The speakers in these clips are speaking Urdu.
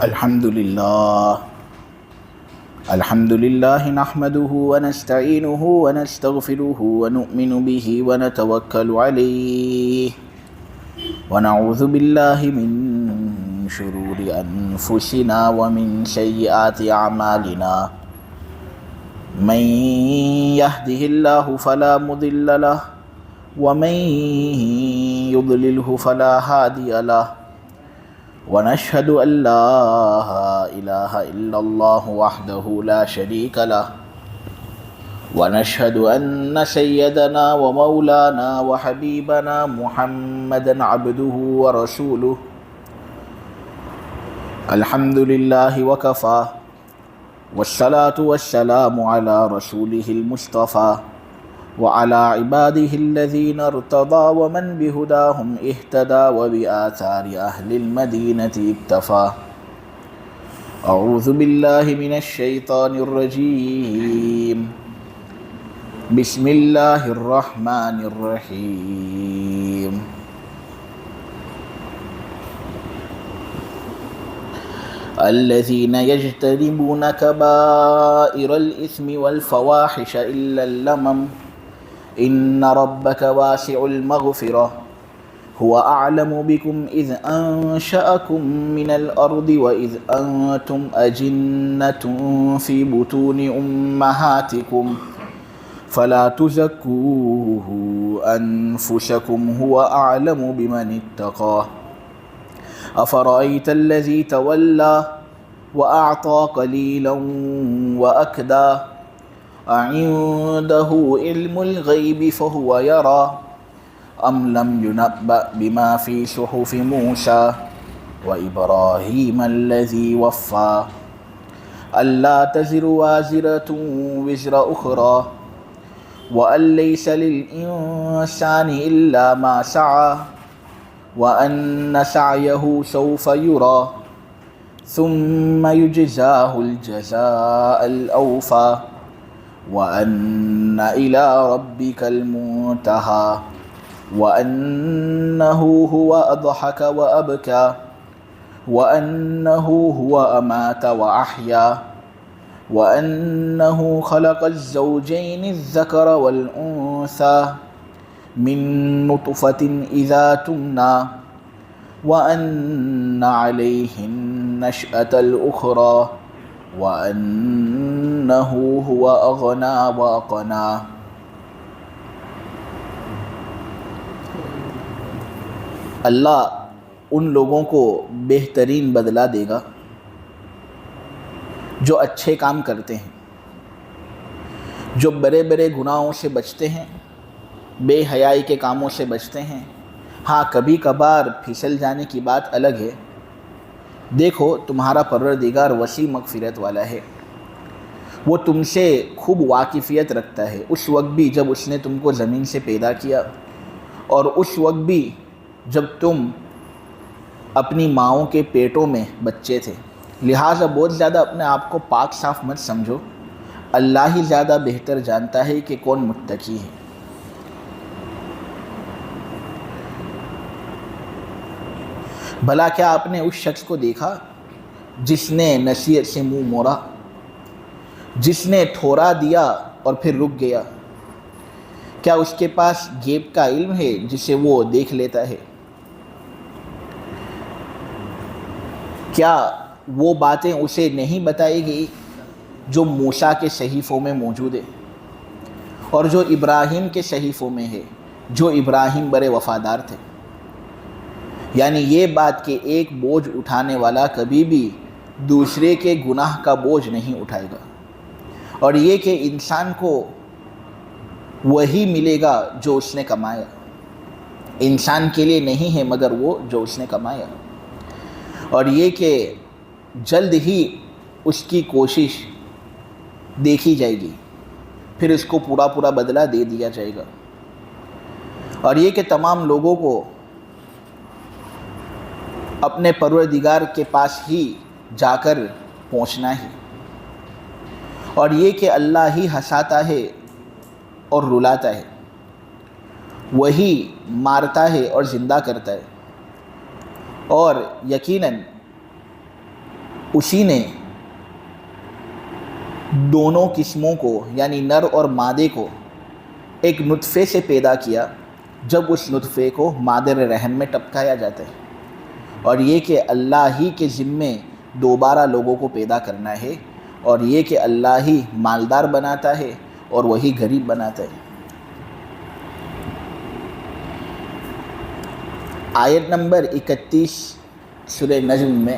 الحمد لله نحمده ونستعينه ونستغفره ونؤمن به ونتوكل عليه ونعوذ بالله من شرور أنفسنا ومن سيئات أعمالنا من يهده الله فلا مضل له ومن يضلله فلا هادي له ونشهد أن لا إله إلا الله وحده لا شريك له ونشهد أن سيدنا ومولانا وحبيبنا محمدا عبده ورسوله الحمد لله وكفى والصلاة والسلام على رسوله المصطفى وعلى عباده الذين ارتضى ومن بهداهم اهتدى وبآثار أهل المدينة اكتفى أعوذ بالله من الشيطان الرجيم بسم الله الرحمن الرحيم الذين يجتنبون كبائر الإثم والفواحش إلا اللمم إن ربك واسع المغفرة هو أعلم بكم إذ أنشأكم من الأرض وإذ أنتم أجنة في بطون أمهاتكم فلا تزكوه أنفسكم هو أعلم بمن اتقى أفرأيت الذي تولى وأعطى قليلا وأكدى أعنده علم الغيب فهو يرى أم لم ينبأ بما في صحف موسى وإبراهيم الذي وفى ألا تزر وازرة وزر أخرى وأن ليس للإنسان إلا ما سعى وأن سعيه سوف يرى ثم يجزاه الجزاء الأوفى وأن إلى ربك المنتهى وأنه هو أضحك وأبكى وأنه هو أمات وأحيا وأنه خلق الزوجين الذكر والأنثى من نطفة إذا تمنى وأن عليه النشأة الأخرى وأنه هو أغنى وأقنى اللہ ان لوگوں کو بہترین بدلہ دے گا جو اچھے کام کرتے ہیں، جو بڑے بڑے گناہوں سے بچتے ہیں، بے حیائی کے کاموں سے بچتے ہیں۔ ہاں کبھی کبھار پھسل جانے کی بات الگ ہے، دیکھو تمہارا پروردگار وسیع مغفرت والا ہے، وہ تم سے خوب واقفیت رکھتا ہے، اس وقت بھی جب اس نے تم کو زمین سے پیدا کیا، اور اس وقت بھی جب تم اپنی ماؤں کے پیٹوں میں بچے تھے۔ لہٰذا بہت زیادہ اپنے آپ کو پاک صاف مت سمجھو، اللہ ہی زیادہ بہتر جانتا ہے کہ کون متقی ہے۔ بھلا کیا آپ نے اس شخص کو دیکھا جس نے نصیحت سے منہ موڑا، جس نے ٹھورا دیا اور پھر رک گیا؟ کیا اس کے پاس غیب کا علم ہے جسے وہ دیکھ لیتا ہے؟ کیا وہ باتیں اسے نہیں بتائی گئی جو موسیٰ کے صحیفوں میں موجود ہے اور جو ابراہیم کے صحیفوں میں ہے، جو ابراہیم بڑے وفادار تھے؟ یعنی یہ بات کہ ایک بوجھ اٹھانے والا کبھی بھی دوسرے کے گناہ کا بوجھ نہیں اٹھائے گا، اور یہ کہ انسان کو وہی ملے گا جو اس نے کمایا، انسان کے لیے نہیں ہے مگر وہ جو اس نے کمایا، اور یہ کہ جلد ہی اس کی کوشش دیکھی جائے گی، پھر اس کو پورا بدلہ دے دیا جائے گا، اور یہ کہ تمام لوگوں کو اپنے پروردگار کے پاس ہی جا کر پہنچنا ہے، اور یہ کہ اللہ ہی ہنساتا ہے اور رلاتا ہے، وہی مارتا ہے اور زندہ کرتا ہے، اور یقیناً اسی نے دونوں قسموں کو یعنی نر اور مادے کو ایک نطفے سے پیدا کیا، جب اس نطفے کو مادر رحم میں ٹپکایا جاتا ہے، اور یہ کہ اللہ ہی کے ذمے دوبارہ لوگوں کو پیدا کرنا ہے، اور یہ کہ اللہ ہی مالدار بناتا ہے اور وہی غریب بناتا ہے۔ آیت نمبر 31 سورہ نجم میں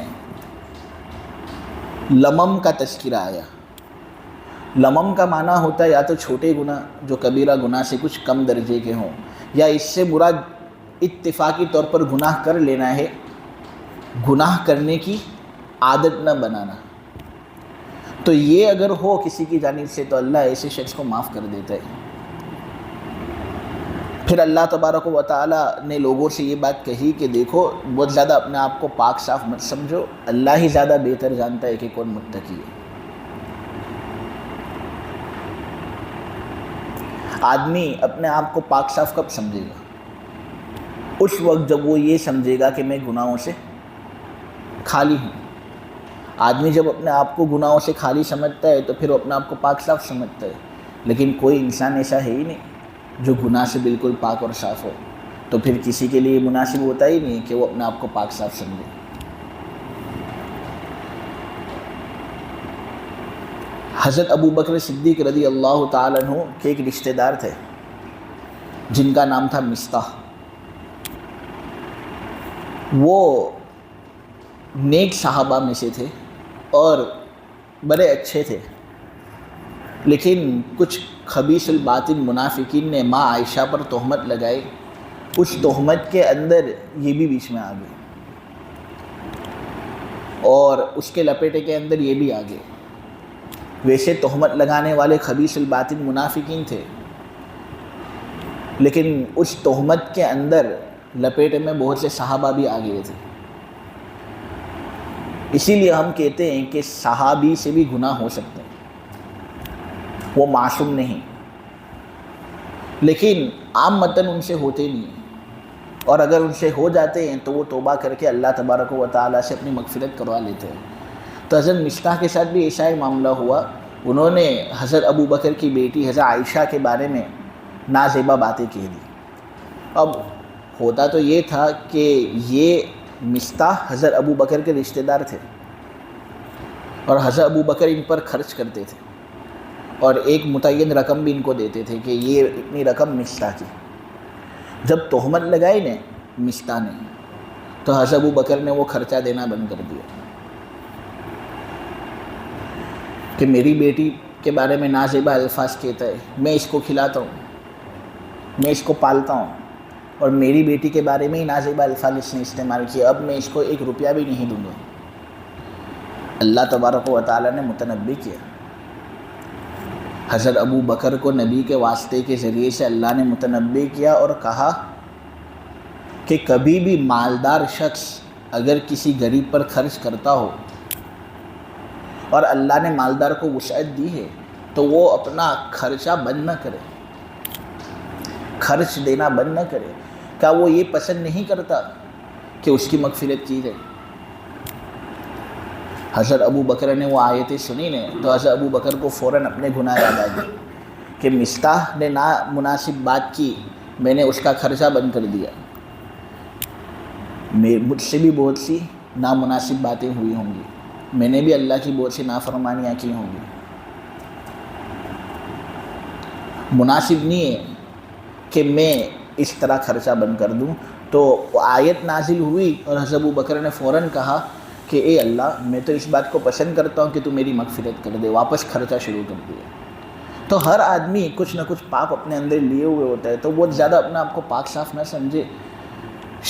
لمم کا تذکرہ آیا۔ لمم کا معنی ہوتا ہے یا تو چھوٹے گناہ جو کبیرہ گناہ سے کچھ کم درجے کے ہوں، یا اس سے مراد اتفاقی طور پر گناہ کر لینا ہے، گناہ کرنے کی عادت نہ بنانا۔ تو یہ اگر ہو کسی کی جانب سے تو اللہ ایسے شخص کو معاف کر دیتا ہے۔ پھر اللہ تبارک و تعالی نے لوگوں سے یہ بات کہی کہ دیکھو بہت زیادہ اپنے آپ کو پاک صاف مت سمجھو، اللہ ہی زیادہ بہتر جانتا ہے کہ کون متقی ہے۔ آدمی اپنے آپ کو پاک صاف کب سمجھے گا؟ اس وقت جب وہ یہ سمجھے گا کہ میں گناہوں سے خالی ہوں۔ آدمی جب اپنے آپ کو گناہوں سے خالی سمجھتا ہے تو پھر وہ اپنے آپ کو پاک صاف سمجھتا ہے، لیکن کوئی انسان ایسا ہے ہی نہیں جو گناہ سے بالکل پاک اور صاف ہو، تو پھر کسی کے لیے مناسب ہوتا ہی نہیں کہ وہ اپنے آپ کو پاک صاف سمجھے۔ حضرت ابو بکر صدیق رضی اللہ تعالیٰ عنہ کے ایک رشتہ دار تھے جن کا نام تھا مصطح۔ وہ نیک صحابہ میں سے تھے اور بڑے اچھے تھے، لیکن کچھ خبیث الباطن منافقین نے ماں عائشہ پر تہمت لگائی۔ اس تہمت کے اندر یہ بھی بیچ میں آ گئے اور اس کے لپیٹے کے اندر یہ بھی آ گئے۔ ویسے تہمت لگانے والے خبیث الباطن منافقین تھے، لیکن اس تہمت کے اندر لپیٹے میں بہت سے صحابہ بھی آ گئے تھے۔ اسی لیے ہم کہتے ہیں کہ صحابی سے بھی گناہ ہو سکتے ہیں، وہ معصوم نہیں، لیکن عامتاً ان سے ہوتے نہیں ہیں، اور اگر ان سے ہو جاتے ہیں تو وہ توبہ کر کے اللہ تبارک و تعالیٰ سے اپنی مغفرت کروا لیتے ہیں۔ تو حضرت مصطح کے ساتھ بھی ایسا ہی معاملہ ہوا۔ انہوں نے حضرت ابو بکر کی بیٹی حضرت عائشہ کے بارے میں نازیبا باتیں کہہ دی۔ اب ہوتا تو یہ تھا کہ یہ مصطح حضرت ابو بکر کے رشتہ دار تھے، اور حضرت ابو بکر ان پر خرچ کرتے تھے، اور ایک متعین رقم بھی ان کو دیتے تھے کہ یہ اتنی رقم مصطح کی۔ جب تہمت لگائی نے مصطح نے تو حضرت ابو بکر نے وہ خرچہ دینا بند کر دیا کہ میری بیٹی کے بارے میں نازیبا الفاظ کہتا ہے، میں اس کو کھلاتا ہوں، میں اس کو پالتا ہوں، اور میری بیٹی کے بارے میں ہی نازیبا الفاظ اس نے استعمال کیا، اب میں اس کو 1 روپیہ بھی نہیں دوں گا۔ اللہ تبارک و تعالیٰ نے متنبی کیا، حضرت ابو بکر کو نبی کے واسطے کے ذریعے سے اللہ نے متنبی کیا اور کہا کہ کبھی بھی مالدار شخص اگر کسی غریب پر خرچ کرتا ہو اور اللہ نے مالدار کو وسعت دی ہے تو وہ اپنا خرچہ بند نہ کرے، خرچ دینا بند نہ کرے۔ کیا وہ یہ پسند نہیں کرتا کہ اس کی مغفرت کی جائے؟ حضرت ابو بکر نے وہ آیتیں سنی نے تو حضرت ابو بکر کو فوراً اپنے گناہ یاد آ گئے کہ مصطح نے نامناسب بات کی، میں نے اس کا خرچہ بند کر دیا، مجھ سے بھی بہت سی نامناسب باتیں ہوئی ہوں گی، میں نے بھی اللہ کی بہت سی نافرمانیاں کی ہوں گی۔ مناسب نہیں ہے کہ میں اس طرح خرچہ بند کر دوں۔ تو آیت نازل ہوئی اور حضرت ابو بکر نے فوراً کہا کہ اے اللہ، میں تو اس بات کو پسند کرتا ہوں کہ تو میری مغفرت کر دے، واپس خرچہ شروع کر دیا۔ تو ہر آدمی کچھ نہ کچھ پاپ اپنے اندر لیے ہوئے ہوتا ہے، تو بہت زیادہ اپنے آپ کو پاک صاف نہ سمجھے۔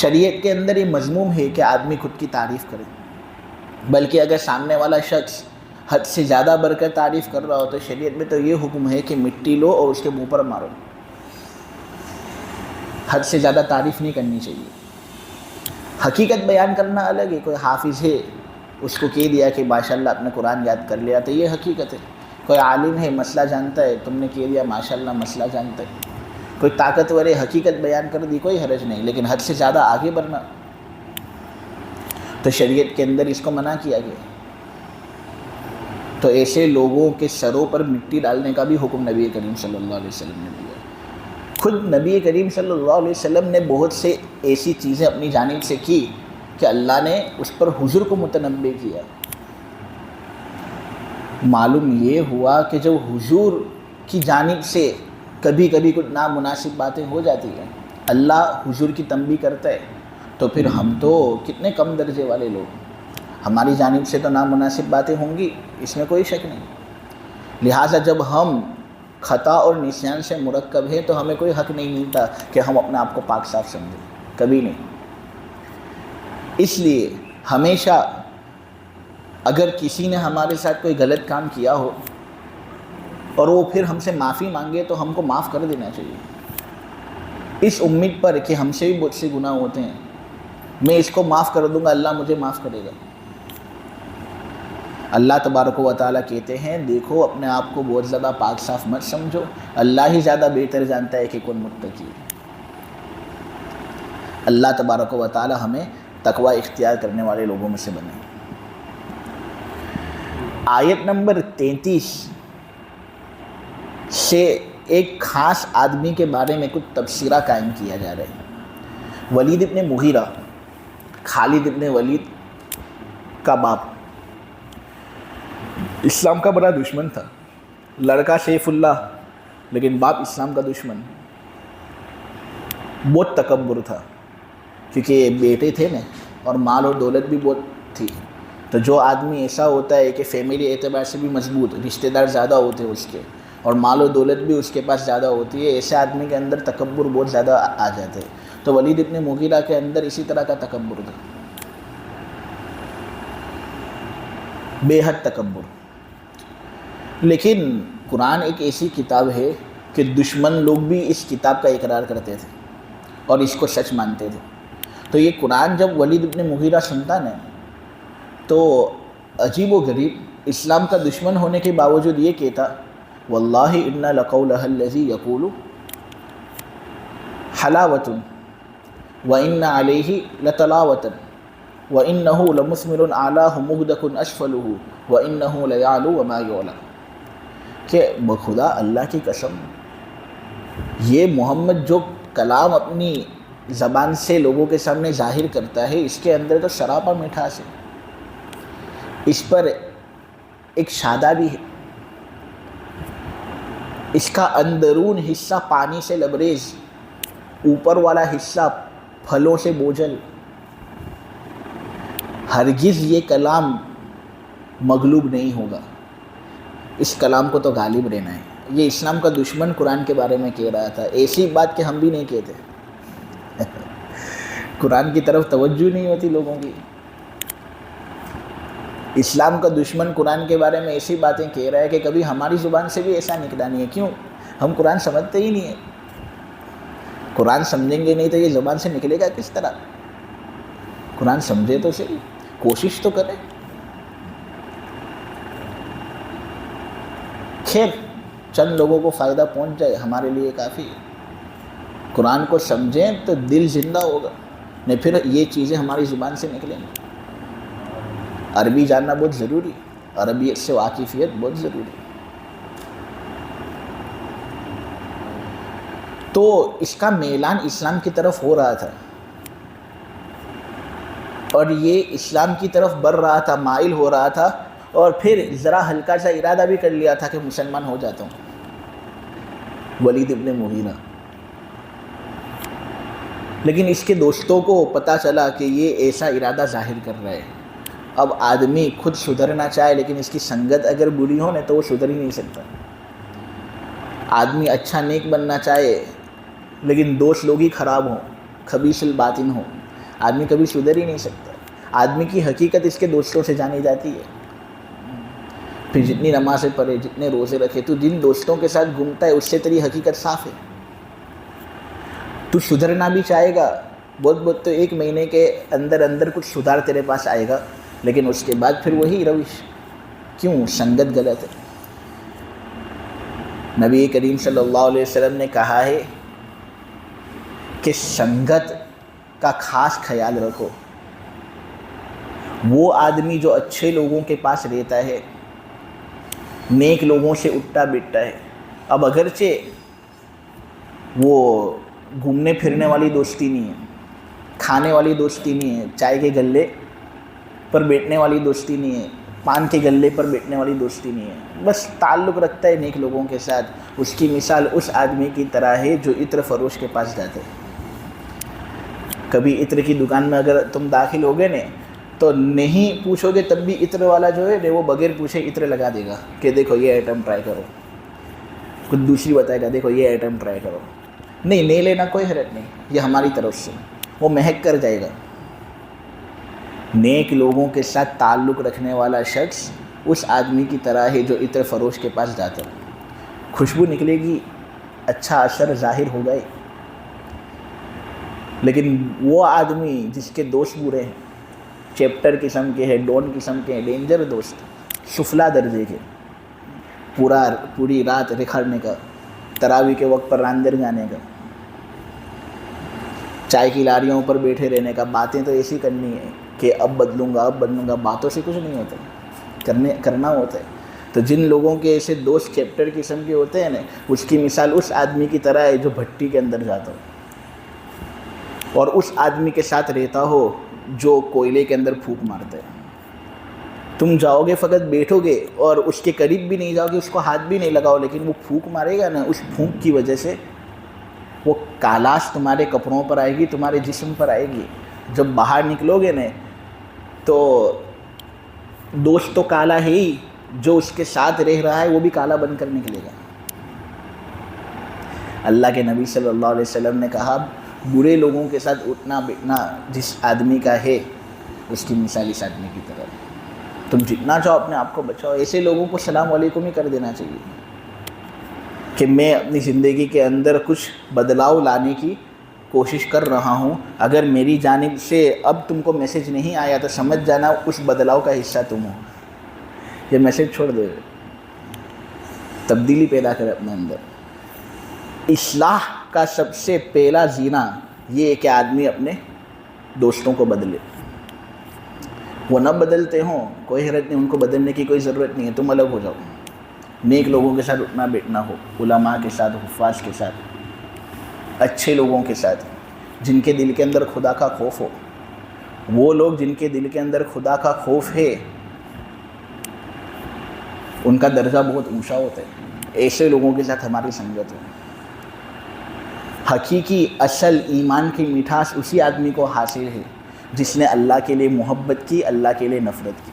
شریعت کے اندر یہ مضموم ہے کہ آدمی خود کی تعریف کرے، بلکہ اگر سامنے والا شخص حد سے زیادہ بڑھ کر تعریف کر رہا ہو تو شریعت میں تو یہ حکم ہے کہ مٹی لو اور اس کے منہ پر مارو۔ حد سے زیادہ تعریف نہیں کرنی چاہیے۔ حقیقت بیان کرنا الگ ہے، کوئی حافظ ہے اس کو کہہ دیا کہ ماشاءاللہ اپنے قرآن یاد کر لیا تو یہ حقیقت ہے۔ کوئی عالم ہے مسئلہ جانتا ہے، تم نے کہہ دیا ماشاءاللہ مسئلہ جانتا ہے۔ کوئی طاقتور ہے حقیقت بیان کر دی، کوئی حرج نہیں، لیکن حد سے زیادہ آگے بڑھنا تو شریعت کے اندر اس کو منع کیا گیا۔ تو ایسے لوگوں کے سروں پر مٹی ڈالنے کا بھی حکم نبی کریم صلی اللہ علیہ وسلم نے دیا۔ خود نبی کریم صلی اللہ علیہ وسلم نے بہت سے ایسی چیزیں اپنی جانب سے کی کہ اللہ نے اس پر حضور کو متنبع کیا۔ معلوم یہ ہوا کہ جب حضور کی جانب سے کبھی کبھی کچھ نامناسب باتیں ہو جاتی ہیں، اللہ حضور کی تنبیہ کرتا ہے، تو پھر ہم تو کتنے کم درجے والے لوگ، ہماری جانب سے تو نامناسب باتیں ہوں گی، اس میں کوئی شک نہیں۔ لہٰذا جب ہم خطا اور نسیان سے مرکب ہیں تو ہمیں کوئی حق نہیں ملتا کہ ہم اپنے آپ کو پاک صاف سمجھیں، کبھی نہیں۔ اس لیے ہمیشہ اگر کسی نے ہمارے ساتھ کوئی غلط کام کیا ہو اور وہ پھر ہم سے معافی مانگے تو ہم کو معاف کر دینا چاہیے، اس امید پر کہ ہم سے بھی بہت سے گناہ ہوتے ہیں، میں اس کو معاف کر دوں گا، اللہ مجھے معاف کرے گا۔ اللہ تبارک و تعالیٰ کہتے ہیں دیکھو اپنے آپ کو بہت زیادہ پاک صاف مت سمجھو، اللہ ہی زیادہ بہتر جانتا ہے کہ کون متقی ہے۔ اللہ تبارک و تعالیٰ ہمیں تقوی اختیار کرنے والے لوگوں میں سے بنائے۔ آیت نمبر 33 سے ایک خاص آدمی کے بارے میں کچھ تبصرہ قائم کیا جا رہا ہے۔ ولید ابن مغیرہ، خالد ابن ولید کا باپ، اسلام کا بڑا دشمن تھا، لڑکا سیف اللہ لیکن باپ اسلام کا دشمن، بہت تکبر تھا کیونکہ بیٹے تھے نا اور مال اور دولت بھی بہت تھی۔ تو جو آدمی ایسا ہوتا ہے کہ فیملی اعتبار سے بھی مضبوط، رشتہ دار زیادہ ہوتے ہیں اس کے اور مال و دولت بھی اس کے پاس زیادہ ہوتی ہے، ایسے آدمی کے اندر تکبر بہت زیادہ آ جاتے ہیں۔ تو ولید ابن مغیرہ کے اندر اسی طرح کا تکبر تھا، بے حد تکبر۔ لیکن قرآن ایک ایسی کتاب ہے کہ دشمن لوگ بھی اس کتاب کا اقرار کرتے تھے اور اس کو سچ مانتے تھے۔ تو یہ قرآن جب ولید ابن مغیرہ سنتا نا تو عجیب و غریب، اسلام کا دشمن ہونے کے باوجود یہ کہتا واللہ ان لقولہ الذی یقول حلاوۃ وان علیہ لتلاوۃ وانہ لمثمر اعلاہ مغدق اسفلہ وانہ لیعلو وما یعلی، کہ بخدا اللہ کی قسم یہ محمد جو کلام اپنی زبان سے لوگوں کے سامنے ظاہر کرتا ہے اس کے اندر تو شرابہ مٹھاس ہے، اس پر ایک شادہ بھی ہے، اس کا اندرون حصہ پانی سے لبریز، اوپر والا حصہ پھلوں سے بوجھل، ہرگز یہ کلام مغلوب نہیں ہوگا، اس کلام کو تو غالب رہنا ہے۔ یہ اسلام کا دشمن قرآن کے بارے میں کہہ رہا تھا، ایسی بات کہ ہم بھی نہیں کہتے۔ قرآن کی طرف توجہ نہیں ہوتی لوگوں کی۔ اسلام کا دشمن قرآن کے بارے میں ایسی باتیں کہہ رہا ہے کہ کبھی ہماری زبان سے بھی ایسا نکلا نہیں ہے۔ کیوں؟ ہم قرآن سمجھتے ہی نہیں ہیں۔ قرآن سمجھیں گے نہیں تو یہ زبان سے نکلے گا کس طرح؟ قرآن سمجھے تو صحیح، کوشش تو کریں۔ خیر، چند لوگوں کو فائدہ پہنچ جائے ہمارے لیے کافی ہے۔ قرآن کو سمجھیں تو دل زندہ ہوگا، نہیں پھر یہ چیزیں ہماری زبان سے نکلیں گی۔ عربی جاننا بہت ضروری، عربیت سے واقفیت بہت ضروری۔ تو اس کا میلان اسلام کی طرف ہو رہا تھا اور یہ اسلام کی طرف بڑھ رہا تھا، مائل ہو رہا تھا، اور پھر ذرا ہلکا سا ارادہ بھی کر لیا تھا کہ مسلمان ہو جاتا ہوں، ولید ابن مغیرہ۔ لیکن اس کے دوستوں کو پتہ چلا کہ یہ ایسا ارادہ ظاہر کر رہا ہے۔ اب آدمی خود سدھرنا چاہے لیکن اس کی سنگت اگر بری ہو نا تو وہ سدھر ہی نہیں سکتا۔ آدمی اچھا نیک بننا چاہے لیکن دوست لوگ ہی خراب ہوں، خبیث الباطن ہوں، آدمی کبھی سدھر ہی نہیں سکتا۔ آدمی کی حقیقت اس کے دوستوں سے جانی جاتی ہے۔ پھر جتنی نمازیں پڑھے، جتنے روزے رکھے، تو جن دوستوں کے ساتھ گھومتا ہے اس سے تیری حقیقت صاف ہے۔ تو سدھرنا بھی چاہے گا، بہت بہت تو 1 مہینے کے اندر اندر کچھ سدھار تیرے پاس آئے گا، لیکن اس کے بعد پھر وہی روش۔ کیوں؟ سنگت غلط ہے۔ نبی کریم صلی اللہ علیہ وسلم نے کہا ہے کہ سنگت کا خاص خیال رکھو۔ وہ آدمی جو اچھے لوگوں کے پاس رہتا ہے نیک لوگوں سے اٹھتا بیٹھتا ہے. اب اگرچہ وہ گھومنے پھرنے والی دوستی نہیں ہے, کھانے والی دوستی نہیں ہے, چائے کے گلے پر بیٹھنے والی دوستی نہیں ہے, پان کے گلے پر بیٹھنے والی دوستی نہیں ہے, بس تعلق رکھتا ہے نیک لوگوں کے ساتھ. اس کی مثال اس آدمی کی طرح ہے جو عطر فروش کے پاس جاتے ہیں. کبھی عطر کی دکان میں اگر تم داخل ہوگے نا تو نہیں پوچھو گے تب بھی عطر والا جو ہے وہ بغیر پوچھے عطر لگا دے گا کہ دیکھو یہ آئٹم ٹرائی کرو. کچھ دوسری بتائے گا دیکھو یہ آئٹم ٹرائی کرو. نہیں لینا کوئی حرج نہیں, یہ ہماری طرف سے, وہ مہک کر جائے گا. نیک لوگوں کے ساتھ تعلق رکھنے والا شخص اس آدمی کی طرح ہے جو عطر فروش کے پاس جاتا ہے. خوشبو نکلے گی, اچھا اثر ظاہر ہوگا. لیکن وہ آدمی جس کے دوست برے ہیں, چیپٹر قسم کے ہیں, ڈون قسم کے ہیں, ڈینجر دوست, سفلا درجے کے, پوری رات رکھڑنے کا, تراویح کے وقت پر راندر جانے کا, چائے کی لاریوں پر بیٹھے رہنے کا, باتیں تو ایسی کرنی ہے کہ اب بدلوں گا. باتوں سے کچھ نہیں ہوتا, کرنا ہوتا ہے. تو جن لوگوں کے ایسے دوست چیپٹر قسم کے ہوتے ہیں نا, اس کی مثال اس آدمی کی طرح ہے جو بھٹی کے اندر جاتا ہو اور اس آدمی کے ساتھ رہتا ہو جو کوئلے کے اندر پھونک مارتا ہے. تم جاؤ گے, فقط بیٹھو گے اور اس کے قریب بھی نہیں جاؤ گے, اس کو ہاتھ بھی نہیں لگاؤ, لیکن وہ پھونک مارے گا نا, اس پھونک کی وجہ سے وہ کالاش تمہارے کپڑوں پر آئے گی, تمہارے جسم پر آئے گی. جب باہر نکلو گے نا تو دوست تو کالا ہے ہی, جو اس کے ساتھ رہ رہا ہے وہ بھی کالا بن کر نکلے گا. اللہ کے نبی صلی اللہ علیہ وسلم نے کہا برے لوگوں کے ساتھ اٹھنا بیٹھنا جس آدمی کا ہے اس کی مثال اس آدمی کی طرح. تم جتنا چاہو اپنے آپ کو بچاؤ. ایسے لوگوں کو السلام علیکم ہی کر دینا چاہیے کہ میں اپنی زندگی کے اندر کچھ بدلاؤ لانے کی کوشش کر رہا ہوں. اگر میری جانب سے اب تم کو میسج نہیں آیا تو سمجھ جانا اس بدلاؤ کا حصہ تم ہو. یہ میسج چھوڑ دے, تبدیلی پیدا کر اپنے اندر. اصلاح کا سب سے پہلا زینہ یہ ہے کہ آدمی اپنے دوستوں کو بدلے. وہ نہ بدلتے ہوں کوئی حرج نہیں, ان کو بدلنے کی کوئی ضرورت نہیں ہے, تم الگ ہو جاؤ. نیک لوگوں کے ساتھ اٹھنا بیٹھنا ہو, علماء کے ساتھ, حفاظ کے ساتھ, اچھے لوگوں کے ساتھ, جن کے دل کے اندر خدا کا خوف ہو. وہ لوگ جن کے دل کے اندر خدا کا خوف ہے ان کا درجہ بہت اونچا ہوتا ہے. ایسے لوگوں کے ساتھ ہماری سنگت ہو. حقیقی اصل ایمان کی مٹھاس اسی آدمی کو حاصل ہے جس نے اللہ کے لیے محبت کی, اللہ کے لیے نفرت کی.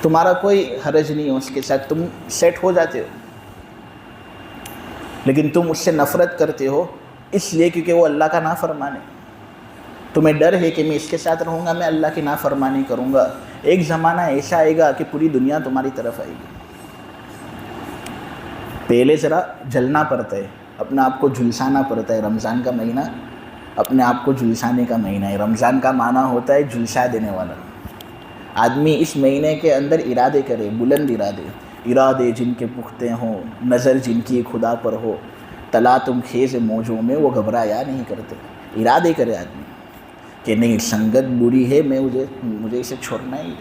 تمہارا کوئی حرج نہیں ہے اس کے ساتھ, تم سیٹ ہو جاتے ہو, لیکن تم اس سے نفرت کرتے ہو اس لیے کیونکہ وہ اللہ کا نافرمان ہے. تمہیں ڈر ہے کہ میں اس کے ساتھ رہوں گا میں اللہ کی نافرمانی کروں گا. ایک زمانہ ایسا آئے گا کہ پوری دنیا تمہاری طرف آئے گی. پہلے ذرا جلنا پڑتا ہے, اپنے آپ کو جھلسانا پڑتا ہے. رمضان کا مہینہ اپنے آپ کو جھلسانے کا مہینہ ہے. رمضان کا معنی ہوتا ہے جھلسا دینے والا. آدمی اس مہینے کے اندر ارادے کرے, بلند ارادے جن کے پختے ہوں, نظر جن کی خدا پر ہو, تلا تم خیز موجوں میں وہ گھبرایا نہیں کرتے. ارادے کرے آدمی کہ نہیں سنگت بری ہے, مجھے اسے چھوڑنا ہی.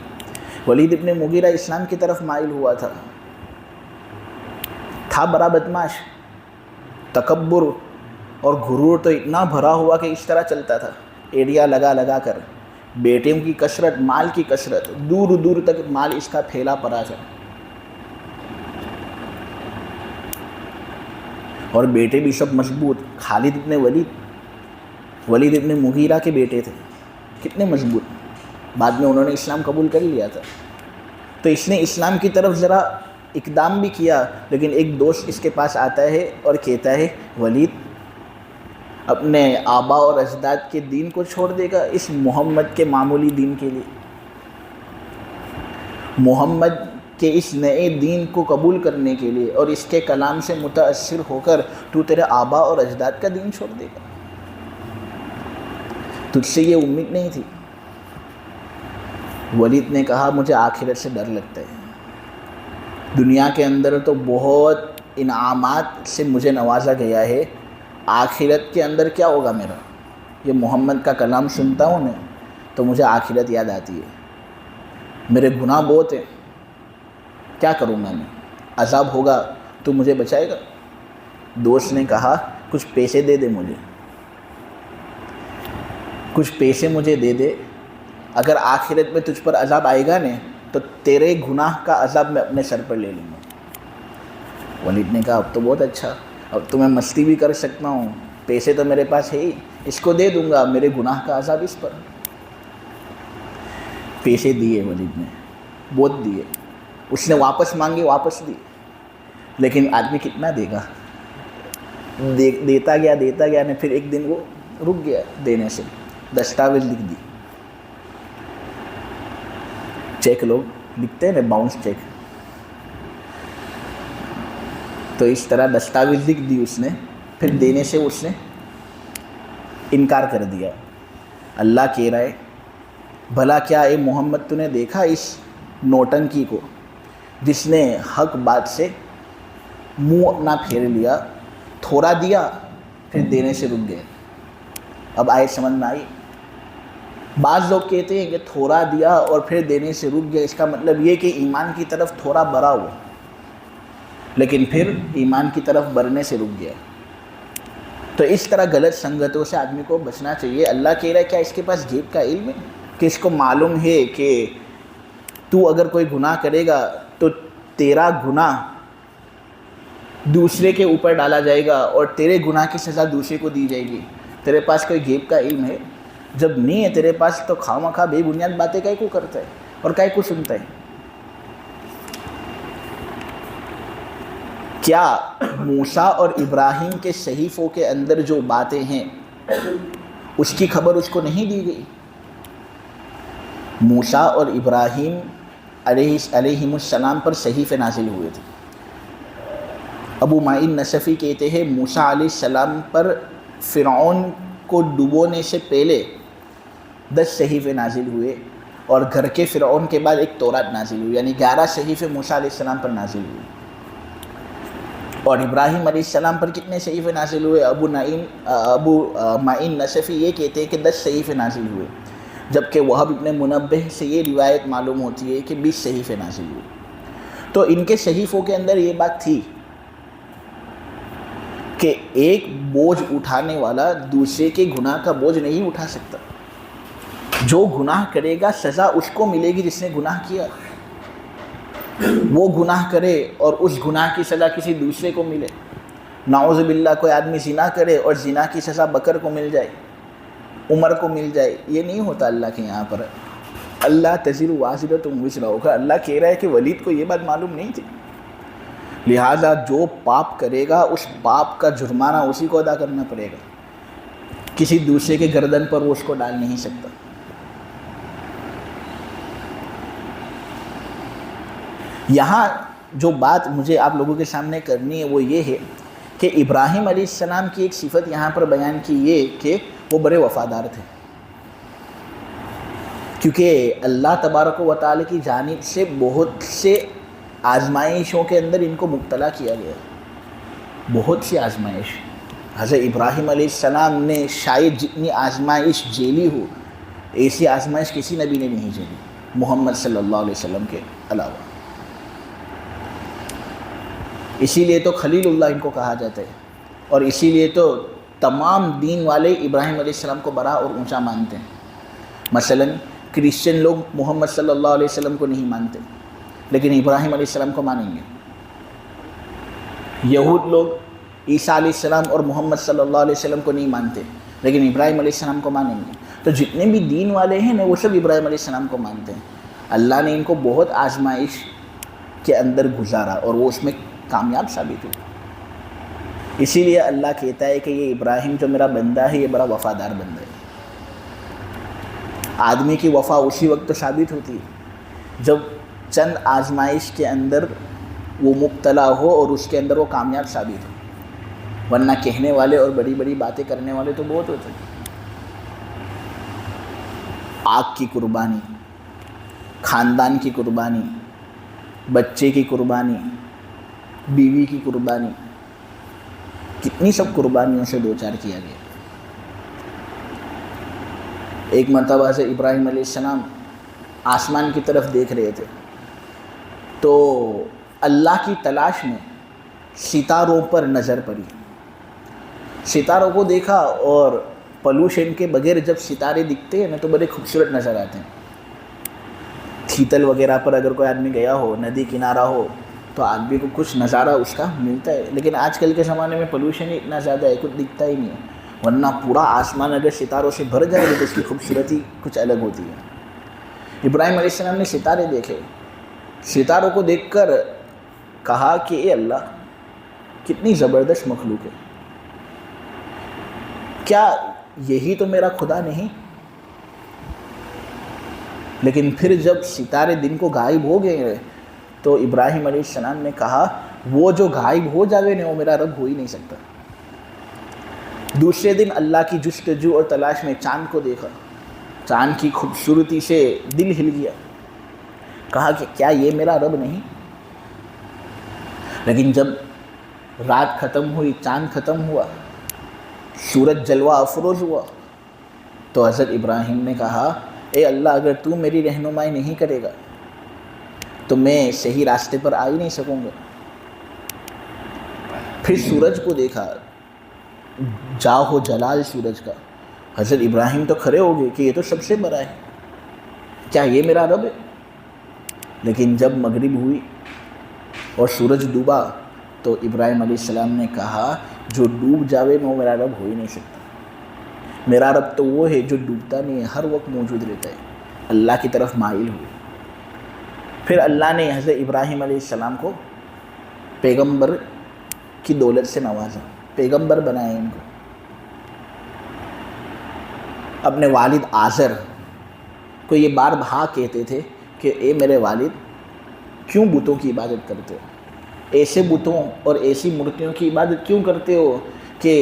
ولید ابن مغیرہ اسلام کی طرف مائل ہوا تھا بڑا بدماش, تکبر اور غرور تو اتنا بھرا ہوا کہ اس طرح چلتا تھا, ایڑیا لگا کر. بیٹیوں کی کثرت, مال کی کثرت, دور دور تک مال اس کا پھیلا پڑا تھا. اور بیٹے بھی سب مضبوط. خالد ولید ابن مغیرہ کے بیٹے تھے, کتنے مضبوط. بعد میں انہوں نے اسلام قبول کر لیا تھا. تو اس نے اسلام کی طرف ذرا اقدام بھی کیا, لیکن ایک دوست اس کے پاس آتا ہے اور کہتا ہے ولید اپنے آبا اور اجداد کے دین کو چھوڑ دے گا اس محمد کے معمولی دین کے لیے. محمد کہ اس نئے دین کو قبول کرنے کے لیے اور اس کے کلام سے متاثر ہو کر تو تیرے آبا اور اجداد کا دین چھوڑ دے گا. تجھ سے یہ امید نہیں تھی. ولید نے کہا مجھے آخرت سے ڈر لگتا ہے. دنیا کے اندر تو بہت انعامات سے مجھے نوازا گیا ہے, آخرت کے اندر کیا ہوگا میرا؟ یہ محمد کا کلام سنتا ہوں میں تو مجھے آخرت یاد آتی ہے. میرے گناہ بہت ہیں, کیا کروں میں عذاب ہوگا تو مجھے بچائے گا؟ دوست نے کہا کچھ پیسے دے دے مجھے، کچھ پیسے مجھے دے دے، اگر آخرت میں تجھ پر عذاب آئے گا نا تو تیرے گناہ کا عذاب میں اپنے سر پر لے لوں گا۔ ولید نے کہا اب تو بہت اچھا، اب تو میں مستی بھی کر سکتا ہوں، پیسے تو میرے پاس ہے ہی، اس کو دے دوں گا، میرے گناہ کا عذاب اس پر۔ پیسے دیے ولید نے، بہت دیے، اس نے واپس مانگے، واپس دیے، لیکن آدمی کتنا دے گا؟ دیتا گیا نے پھر ایک دن وہ رک گیا دینے سے، دستاویز لکھ دی، چیک لوگ لکھتے ہیں نا، باؤنس چیک، تو اس طرح دستاویز لکھ دی اس نے، پھر دینے سے اس نے انکار کر دیا۔ اللہ کہہ رہا ہے بھلا کیا اے محمد تو نے دیکھا اس نوٹنکی کو جس نے حق بات سے منہ اپنا پھیر لیا، تھوڑا دیا پھر دینے سے رک گئے۔ اب آئے سمجھ میں آئی؟ بعض لوگ کہتے ہیں کہ تھوڑا دیا اور پھر دینے سے رک گیا، اس کا مطلب یہ کہ ایمان کی طرف تھوڑا بڑھا ہوا لیکن پھر ایمان کی طرف بڑھنے سے رک گیا۔ تو اس طرح غلط سنگتوں سے آدمی کو بچنا چاہیے۔ اللہ کہہ رہا ہے کیا اس کے پاس غیب کا علم ہے کہ اس کو معلوم ہے کہ تو اگر کوئی گناہ کرے گا تو تیرا گناہ دوسرے کے اوپر ڈالا جائے گا اور تیرے گناہ کی سزا دوسرے کو دی جائے گی؟ تیرے پاس کوئی غیب کا علم ہے؟ جب نہیں ہے تیرے پاس تو خواہ بے بنیاد باتیں کائے کو کرتا ہے اور کائے کو سنتا ہے؟ کیا موسیٰ اور ابراہیم کے صحیفوں کے اندر جو باتیں ہیں اس کی خبر اس کو نہیں دی گئی؟ موسیٰ اور ابراہیم علیہم السلام پر صحیفے نازل ہوئے تھے۔ ابو معین نصفی کہتے ہیں موسیٰ علیہ السلام پر فرعون کو ڈبونے سے پہلے 10 صحیفے نازل ہوئے اور گھر کے فرعون کے بعد ایک تورات نازل ہوئی، یعنی 11 صحیفے موسیٰ علیہ السلام پر نازل ہوئے۔ اور ابراہیم علیہ السلام پر کتنے صحیفے نازل ہوئے؟ ابو معین نصفی یہ کہتے ہیں کہ 10 صحیفے نازل ہوئے، جبکہ وہب ابن منبہ سے یہ روایت معلوم ہوتی ہے کہ 20 صحیفے نازل ہوئے۔ تو ان کے صحیفوں کے اندر یہ بات تھی کہ ایک بوجھ اٹھانے والا دوسرے کے گناہ کا بوجھ نہیں اٹھا سکتا۔ جو گناہ کرے گا سزا اس کو ملے گی جس نے گناہ کیا، وہ گناہ کرے اور اس گناہ کی سزا کسی دوسرے کو ملے۔ نعوذ باللہ کوئی آدمی زنا کرے اور زنا کی سزا بکر کو مل جائے، عمر کو مل جائے، یہ نہیں ہوتا اللہ کے یہاں پر۔ اللہ تزر وازرۃ وزر اخری، اللہ کہہ رہا ہے کہ ولید کو یہ بات معلوم نہیں تھی، لہٰذا جو پاپ کرے گا اس پاپ کا جرمانہ اسی کو ادا کرنا پڑے گا، کسی دوسرے کے گردن پر وہ اس کو ڈال نہیں سکتا۔ یہاں جو بات مجھے آپ لوگوں کے سامنے کرنی ہے وہ یہ ہے کہ ابراہیم علیہ السلام کی ایک صفت یہاں پر بیان کی یہ کہ وہ بڑے وفادار تھے، کیونکہ اللہ تبارک و تعالی کی جانب سے بہت سے آزمائشوں کے اندر ان کو مبتلا کیا گیا، بہت سی آزمائش۔ حضرت ابراہیم علیہ السلام نے شاید جتنی آزمائش جھیلی ہو ایسی آزمائش کسی نبی نے نہیں جھیلی محمد صلی اللہ علیہ وسلم کے علاوہ۔ اسی لیے تو خلیل اللہ ان کو کہا جاتا ہے، اور اسی لیے تو تمام دین والے ابراہیم علیہ السلام کو بڑا اور اونچا مانتے ہیں۔ مثلا کرسچن لوگ محمد صلی اللہ علیہ وسلم کو نہیں مانتے لیکن ابراہیم علیہ السلام کو مانیں گے۔ یہود لوگ عیسیٰ علیہ السلام اور محمد صلی اللہ علیہ وسلم کو نہیں مانتے لیکن ابراہیم علیہ السلام کو مانیں گے۔ تو جتنے بھی دین والے ہیں نا وہ سب ابراہیم علیہ السلام کو مانتے ہیں۔ اللہ نے ان کو بہت آزمائش کے اندر گزارا اور وہ اس میں کامیاب ثابت ہوئے۔ اسی لیے اللہ کہتا ہے کہ یہ ابراہیم جو میرا بندہ ہے یہ بڑا وفادار بندہ ہے۔ آدمی کی وفا اسی وقت تو ثابت ہوتی ہے جب چند آزمائش کے اندر وہ مبتلا ہو اور اس کے اندر وہ کامیاب ثابت ہو، ورنہ کہنے والے اور بڑی بڑی باتیں کرنے والے تو بہت ہوتے ہیں۔ آگ کی قربانی، خاندان کی قربانی، بچے کی قربانی، بیوی کی قربانی، کتنی سب قربانیوں سے دوچار کیا گیا۔ ایک مرتبہ سے ابراہیم علیہ السلام آسمان کی طرف دیکھ رہے تھے، تو اللہ کی تلاش میں ستاروں پر نظر پڑی. ستاروں کو دیکھا اور پولوشن کے بغیر جب ستارے دکھتے ہیں نا تو بڑے خوبصورت نظر آتے ہیں. تھیتل وغیرہ پر اگر کوئی آدمی گیا ہو, ندی کنارہ ہو, تو آدمی کو کچھ نظارہ اس کا ملتا ہے. لیکن آج کل کے زمانے میں پولوشن ہی اتنا زیادہ ہے, کچھ دکھتا ہی نہیں ہے. ورنہ پورا آسمان اگر ستاروں سے بھر جائے تو اس کی خوبصورتی کچھ الگ ہوتی ہے. ابراہیم علیہ السلام نے ستارے دیکھے. ستاروں کو دیکھ کر کہا کہ اے اللہ, کتنی زبردست مخلوق ہے, کیا یہی تو میرا خدا نہیں؟ لیکن پھر جب ستارے دن کو غائب ہو گئے تو ابراہیم علیہ السلام نے کہا وہ جو غائب ہو جاوے نا وہ میرا رب ہو ہی نہیں سکتا. دوسرے دن اللہ کی جستجو اور تلاش میں چاند کو دیکھا. چاند کی خوبصورتی سے دل ہل گیا. کہا کہ کیا یہ میرا رب نہیں؟ لیکن جب رات ختم ہوئی, چاند ختم ہوا, سورج جلوہ افروز ہوا, تو حضرت ابراہیم نے کہا اے اللہ, اگر تو میری رہنمائی نہیں کرے گا تو میں صحیح راستے پر آ ہی نہیں سکوں گا. پھر سورج کو دیکھا, جاہو جلال سورج کا. حضرت ابراہیم تو کھڑے ہو گئے کہ یہ تو سب سے بڑا ہے, کیا یہ میرا رب ہے؟ لیکن جب مغرب ہوئی اور سورج ڈوبا تو ابراہیم علیہ السلام نے کہا جو ڈوب جاوے وہ میرا رب ہو ہی نہیں سکتا. میرا رب تو وہ ہے جو ڈوبتا نہیں ہے, ہر وقت موجود رہتا ہے. اللہ کی طرف مائل ہوئے. پھر اللہ نے حضرت ابراہیم علیہ السلام کو پیغمبر کی دولت سے نوازا, پیغمبر بنائے ان کو. اپنے والد آزر کو یہ بار بار کہتے تھے کہ اے میرے والد, کیوں بتوں کی عبادت کرتے ہو؟ ایسے بتوں اور ایسی مورتیوں کی عبادت کیوں کرتے ہو کہ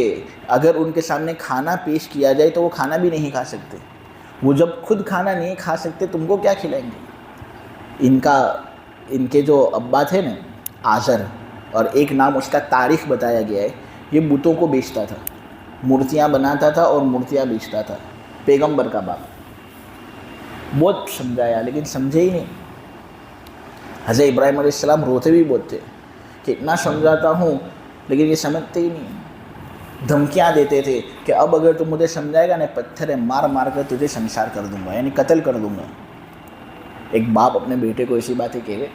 اگر ان کے سامنے کھانا پیش کیا جائے تو وہ کھانا بھی نہیں کھا سکتے. وہ جب خود کھانا نہیں کھا سکتے تم کو کیا کھلائیں گے؟ ان کے جو ابا تھے نا آزر, اور ایک نام اس کا تاریخ بتایا گیا ہے, یہ بتوں کو بیچتا تھا, مورتیاں بناتا تھا اور مورتیاں بیچتا تھا. پیغمبر کا باپ. بہت سمجھایا لیکن سمجھے ہی نہیں. حضرت ابراہیم علیہ السلام روتے بھی بہت تھے کہ اتنا سمجھاتا ہوں لیکن یہ سمجھتے ہی نہیں. دھمکیاں دیتے تھے کہ اب اگر تم مجھے سمجھائے گا نا, پتھر مار مار کر تجھے سنسار کر دوں گا, یعنی قتل کر دوں گا. ایک باپ اپنے بیٹے کو ایسی باتیں کہے.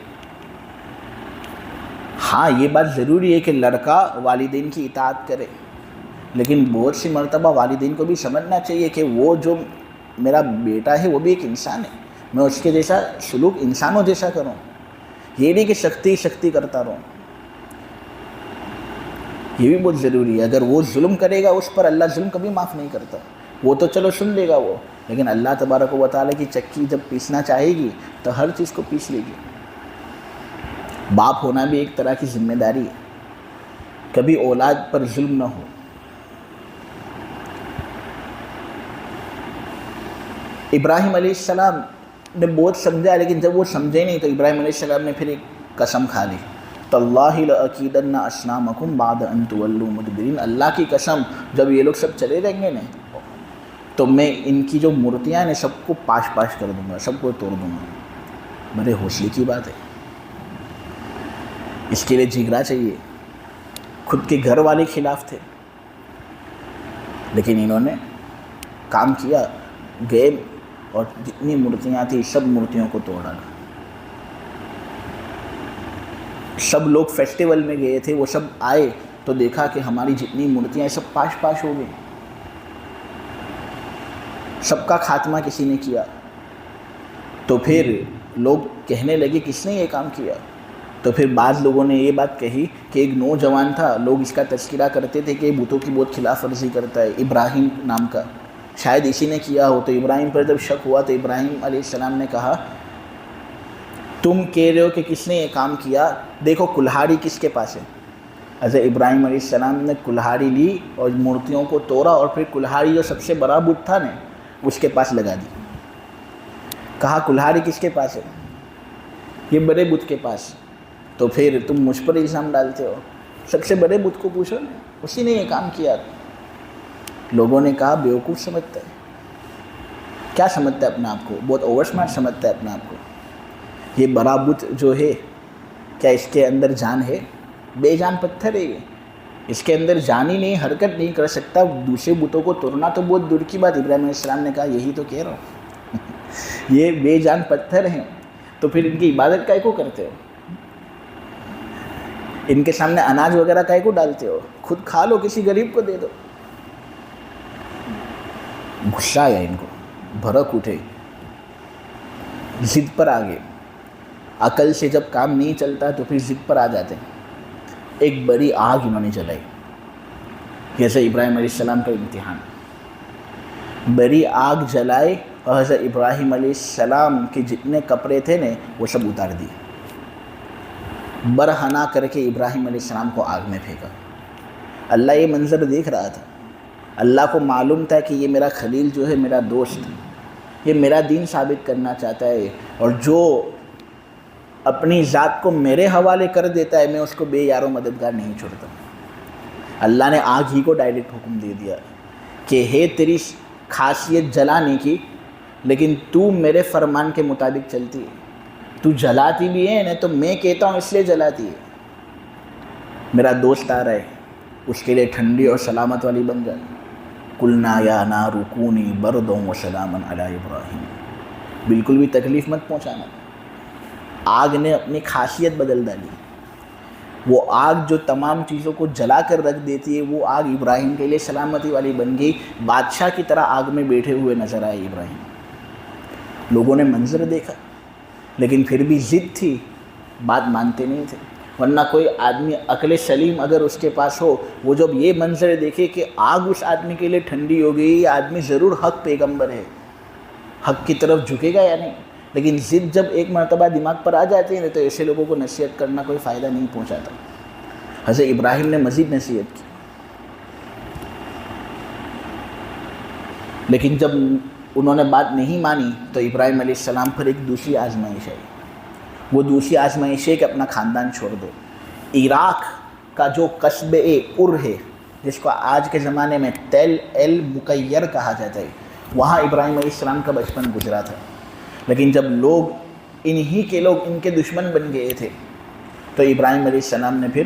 ہاں یہ بات ضروری ہے کہ لڑکا والدین کی اطاعت کرے, لیکن بہت سی مرتبہ والدین کو بھی سمجھنا چاہیے کہ وہ جو میرا بیٹا ہے وہ بھی ایک انسان ہے, میں اس کے جیسا سلوک انسانوں جیسا کروں, یہ نہیں کہ سختی کرتا رہوں. یہ بھی بہت ضروری ہے. اگر وہ ظلم کرے گا اس پر اللہ ظلم کبھی معاف نہیں کرتا. وہ تو چلو سن لے گا وہ, لیکن اللہ تبارک و تعالیٰ کی چکی جب پیسنا چاہے گی تو ہر چیز کو پیس لے گی. باپ ہونا بھی ایک طرح کی ذمہ داری ہے, کبھی اولاد پر ظلم نہ ہو. ابراہیم علیہ السلام نے بہت سمجھا, لیکن جب وہ سمجھے نہیں تو ابراہیم علیہ السلام نے پھر ایک قسم کھا لی, تاللہ لأکیدن اصنامکم بعد ان تولوا مدبرین. اللہ کی قسم, جب یہ لوگ سب چلے جائیں گے نا تو میں ان کی جو مورتیاں ہیں سب کو پاش کر دوں گا, سب کو توڑ دوں گا. بڑے حوصلے کی بات ہے. اس کے لیے جگرا چاہیے. خود کے گھر والے خلاف تھے لیکن انہوں نے کام کیا, گئے اور جتنی مورتیاں تھیں سب مورتیوں کو توڑ ڈالا. سب لوگ فیسٹیول میں گئے تھے, وہ سب آئے تو دیکھا کہ ہماری جتنی مورتیاں سب پاش ہو گئی. سب کا خاتمہ کسی نے کیا. تو پھر لوگ کہنے لگے کس نے یہ کام کیا؟ تو پھر بعض لوگوں نے یہ بات کہی کہ ایک نوجوان تھا, لوگ اس کا تذکرہ کرتے تھے کہ بتوں کی بہت خلاف ورزی کرتا ہے, ابراہیم نام کا, شاید اسی نے کیا ہو. تو ابراہیم پر جب شک ہوا تو ابراہیم علیہ السلام نے کہا تم کہہ رہے ہو کہ کس نے یہ کام کیا, دیکھو کلہاڑی کس کے پاس ہے. حضرت ابراہیم علیہ السلام نے کلہاڑی لی اور مورتیوں کو توڑا, اور پھر کلہاڑی جو سب سے بڑا بت تھا نا اس کے پاس لگا دی. کہا کلہاڑی کس کے پاس ہے؟ یہ بڑے بت کے پاس. تو پھر تم مجھ پر الزام ڈالتے ہو, سب سے بڑے بت کو پوچھو نا, اسی نے یہ کام کیا. لوگوں نے کہا بیوقوف سمجھتا ہے. کیا سمجھتا ہے اپنا آپ کو؟ بہت اوور سمارٹ سمجھتا ہے اپنا آپ کو. یہ بڑا بت جو ہے کیا اس کے اندر جان ہے؟ بے جان پتھر ہے یہ، اس کے اندر جان ہی نہیں، حرکت نہیں کر سکتا، دوسرے بتوں کو توڑنا تو بہت دور کی بات۔ ابراہیم علیہ السلام نے کہا یہی تو کہہ رہا ہوں یہ بے جان پتھر ہیں، تو پھر ان کی عبادت کائے کو کرتے ہو؟ ان کے سامنے اناج وغیرہ کائے کو ڈالتے ہو؟ خود کھا لو، کسی غریب کو دے دو۔ غصہ آیا ان کو، بھڑک اٹھے، ضد پر آ گئے۔ عقل سے جب کام نہیں چلتا تو پھر ضد پر آ جاتے ہیں۔ ایک بڑی آگ انہوں نے جلائی، جیسے ابراہیم علیہ السلام کا امتحان۔ بڑی آگ جلائے اور حضرت ابراہیم علیہ السلام کے جتنے کپڑے تھے نا وہ سب اتار دیے، برہنہ کر کے ابراہیم علیہ السلام کو آگ میں پھینکا۔ اللہ یہ منظر دیکھ رہا تھا، اللہ کو معلوم تھا کہ یہ میرا خلیل جو ہے، میرا دوست، یہ میرا دین ثابت کرنا چاہتا ہے، اور جو اپنی ذات کو میرے حوالے کر دیتا ہے میں اس کو بے یار و مددگار نہیں چھوڑتا۔ اللہ نے آگ ہی کو ڈائریکٹ حکم دے دیا کہ ہے تیری خاصیت جلانے کی، لیکن تو میرے فرمان کے مطابق چلتی ہے، تو جلاتی بھی ہے نا تو میں کہتا ہوں اس لیے جلاتی ہے۔ میرا دوست آ رہا ہے، اس کے لیے ٹھنڈی اور سلامت والی بن جائے۔ قلنا یا نار کونی بردا وسلاما علی ابراہیم، بالکل بھی تکلیف مت پہنچانا۔ آگ نے اپنی خاصیت بدل ڈالی، وہ آگ جو تمام چیزوں کو جلا کر رکھ دیتی ہے وہ آگ ابراہیم کے لیے سلامتی والی بن گئی۔ بادشاہ کی طرح آگ میں بیٹھے ہوئے نظر آئے ابراہیم۔ لوگوں نے منظر دیکھا لیکن پھر بھی ضد تھی، بات مانتے نہیں تھے۔ ورنہ کوئی آدمی عقل سلیم اگر اس کے پاس ہو، وہ جب یہ منظر دیکھے کہ آگ اس آدمی کے لیے ٹھنڈی ہو گئی، یہ آدمی ضرور حق پیغمبر ہے، حق کی طرف جھکے گا یا نہیں؟ لیکن ضد جب ایک مرتبہ دماغ پر آ جاتی ہے تو ایسے لوگوں کو نصیحت کرنا کوئی فائدہ نہیں پہنچاتا۔ حضرت ابراہیم نے مزید نصیحت کی، لیکن جب انہوں نے بات نہیں مانی تو ابراہیم علیہ السلام پر ایک دوسری آزمائش آئی۔ وہ دوسری آزمائش ہے کہ اپنا خاندان چھوڑ دو۔ عراق کا جو قصبہ ار ہے، جس کو آج کے زمانے میں تل المکیر کہا جاتا ہے، وہاں ابراہیم علیہ السلام کا بچپن گزرا تھا۔ لیکن جب لوگ انہی کے لوگ ان کے دشمن بن گئے تھے تو ابراہیم علیہ السلام نے پھر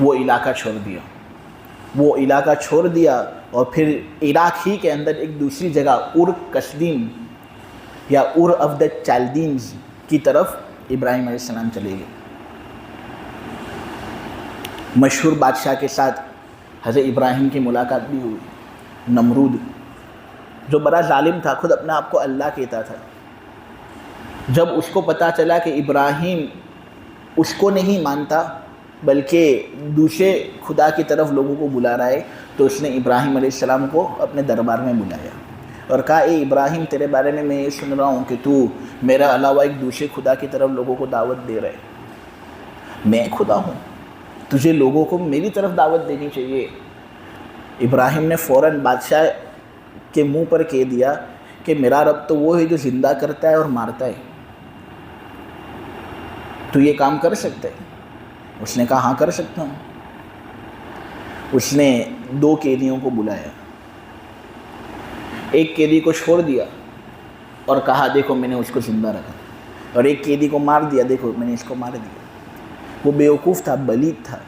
وہ علاقہ چھوڑ دیا، وہ علاقہ چھوڑ دیا، اور پھر عراق ہی کے اندر ایک دوسری جگہ ار کسدیم یا ار آف دا چالدینز کی طرف ابراہیم علیہ السلام چلے گئے۔ مشہور بادشاہ کے ساتھ حضرت ابراہیم کی ملاقات بھی ہوئی، نمرود، جو بڑا ظالم تھا، خود اپنا آپ کو اللہ کہتا تھا۔ جب اس کو پتہ چلا کہ ابراہیم اس کو نہیں مانتا بلکہ دوسرے خدا کی طرف لوگوں کو بلا رہا ہے، تو اس نے ابراہیم علیہ السلام کو اپنے دربار میں بلایا اور کہا، اے ابراہیم، تیرے بارے میں یہ سن رہا ہوں کہ تو میرا علاوہ ایک دوسرے خدا کی طرف لوگوں کو دعوت دے رہا ہے۔ میں خدا ہوں، تجھے لوگوں کو میری طرف دعوت دینی چاہیے۔ ابراہیم نے فوراً بادشاہ کے منہ پر کہہ دیا کہ میرا رب تو وہ ہے جو زندہ کرتا ہے اور مارتا ہے، تو یہ کام کر سکتا ہے؟ اس نے کہا ہاں کر سکتا ہوں۔ اس نے 2 قیدیوں کو بلایا، ایک قیدی کو چھوڑ دیا اور کہا دیکھو میں نے اس کو زندہ رکھا، اور ایک قیدی کو مار دیا، دیکھو میں نے اس کو مار دیا۔ وہ بیوقوف تھا، بلید تھا۔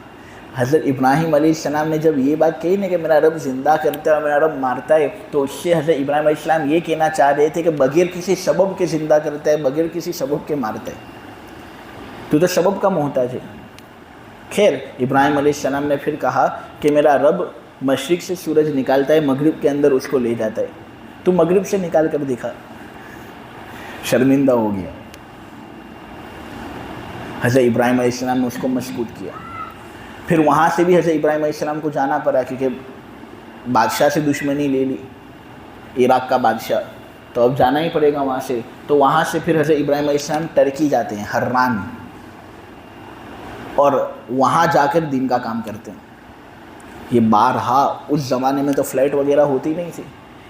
حضرت ابراہیم علیہ السلام نے جب یہ بات کہی نا کہ میرا رب زندہ کرتا ہے اور میرا رب مارتا ہے، تو اس سے حضرت ابراہیم علیہ السلام یہ کہنا چاہ رہے تھے کہ بغیر کسی سبب کے زندہ کرتا ہے، بغیر کسی سبب کے مارتا ہے، تو سبب کا محتاج ہے۔ خیر، ابراہیم علیہ السلام نے پھر کہا کہ میرا رب مشرق سے سورج نکالتا ہے، مغرب کے اندر اس کو لے جاتا ہے، تو مغرب سے نکال کر دکھا۔ شرمندہ ہو گیا۔ حضرت ابراہیم علیہ السلام نے اس کو مشکوک کیا۔ پھر وہاں سے بھی حضرت ابراہیم علیہ السلام کو جانا پڑا، کیونکہ بادشاہ سے دشمنی لے لی، عراق کا بادشاہ، تو اب جانا ہی پڑے گا وہاں سے۔ تو وہاں سے پھر حضرت ابراہیم علیہ السلام ترکی جاتے ہیں، حران، اور وہاں جا کر دین کا کام کرتے ہیں۔ یہ بارہا، اس زمانے میں تو فلائٹ وغیرہ ہوتی نہیں تھی،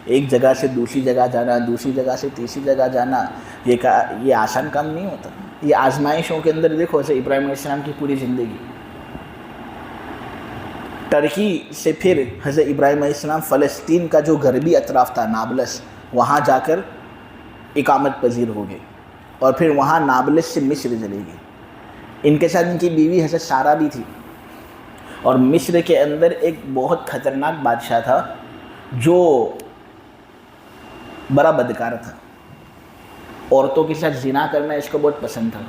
ایک جگہ سے دوسری جگہ جانا، دوسری جگہ سے تیسری جگہ جانا، یہ آسان کام نہیں ہوتا۔ یہ آزمائشوں کے اندر دیکھو حضرت ابراہیم علیہ السلام کی پوری زندگی۔ ترکی سے پھر حضرت ابراہیم علیہ السلام فلسطین کا جو غربی اطراف تھا، نابلس، وہاں جا کر اقامت پذیر ہو گئے، اور پھر وہاں نابلس سے مصر چلے گئے۔ ان کے ساتھ ان کی بیوی حضرت سارہ بھی تھی، اور مصر کے اندر ایک بہت خطرناک بادشاہ تھا جو بڑا بدکار تھا، عورتوں کے ساتھ زنا کرنا اس کو بہت پسند تھا۔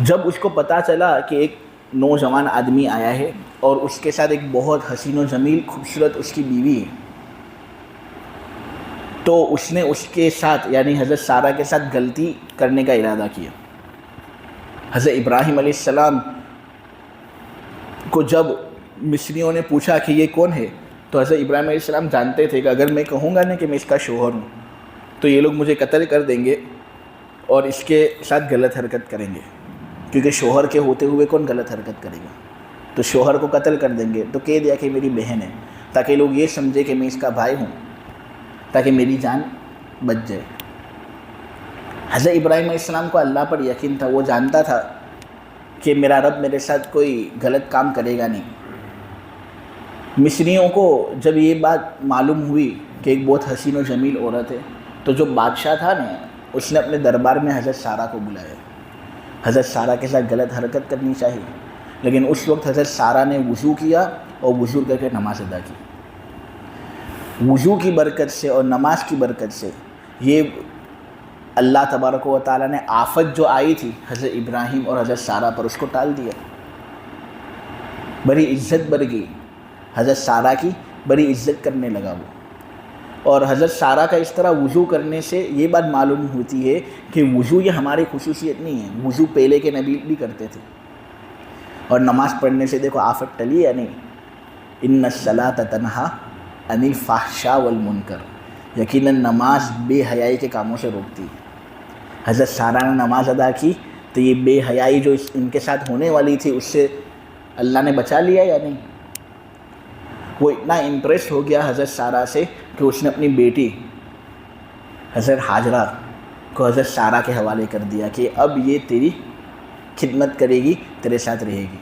جب اس کو پتہ چلا کہ ایک نوجوان آدمی آیا ہے اور اس کے ساتھ ایک بہت حسین و جمیل خوبصورت اس کی بیوی ہے، تو اس نے اس کے ساتھ یعنی حضرت سارہ کے ساتھ غلطی کرنے کا ارادہ کیا۔ حضرت ابراہیم علیہ السلام کو جب مصریوں نے پوچھا کہ یہ کون ہے، تو حضرت ابراہیم علیہ السلام جانتے تھے کہ اگر میں کہوں گا نا کہ میں اس کا شوہر ہوں تو یہ لوگ مجھے قتل کر دیں گے اور اس کے ساتھ غلط حرکت کریں گے، کیونکہ شوہر کے ہوتے ہوئے کون غلط حرکت کرے گا، تو شوہر کو قتل کر دیں گے۔ تو کہہ دیا کہ میری بہن ہے، تاکہ لوگ یہ سمجھے کہ میں اس کا بھائی ہوں، تاکہ میری جان بچ جائے۔ حضرت ابراہیم علیہ السلام کو اللہ پر یقین تھا، وہ جانتا تھا کہ میرا رب میرے ساتھ کوئی غلط کام کرے گا نہیں۔ مصریوں کو جب یہ بات معلوم ہوئی کہ ایک بہت حسین و جمیل عورت ہے، تو جو بادشاہ تھا نا اس نے اپنے دربار میں حضرت سارہ کو بلایا۔ حضرت سارہ کے ساتھ غلط حرکت کرنی چاہیے، لیکن اس وقت حضرت سارہ نے وضو کیا اور وضو کر کے نماز ادا کی۔ وضو کی برکت سے اور نماز کی برکت سے یہ اللہ تبارک و تعالیٰ نے آفت جو آئی تھی حضرت ابراہیم اور حضرت سارہ پر، اس کو ٹال دیا۔ بڑی عزت بڑھ گئی، حضرت سارہ کی بڑی عزت کرنے لگا وہ۔ اور حضرت سارہ کا اس طرح وضو کرنے سے یہ بات معلوم ہوتی ہے کہ وضو یہ ہماری خصوصیت نہیں ہے، وضو پہلے کے نبی بھی کرتے تھے۔ اور نماز پڑھنے سے دیکھو آفت ٹلی یا نہیں، ان الصلاۃ تنہی عن الفحشاء والمنکر، یقیناً نماز بے حیائی کے کاموں سے روکتی ہے۔ حضرت سارہ نے نماز ادا کی تو یہ بے حیائی جو ان کے ساتھ ہونے والی تھی اس سے اللہ نے بچا لیا یا نہیں؟ وہ اتنا امپریس ہو گیا حضرت سارہ سے کہ اس نے اپنی بیٹی حضرت ہاجرہ کو حضرت سارہ کے حوالے کر دیا کہ اب یہ تیری خدمت کرے گی، تیرے ساتھ رہے گی۔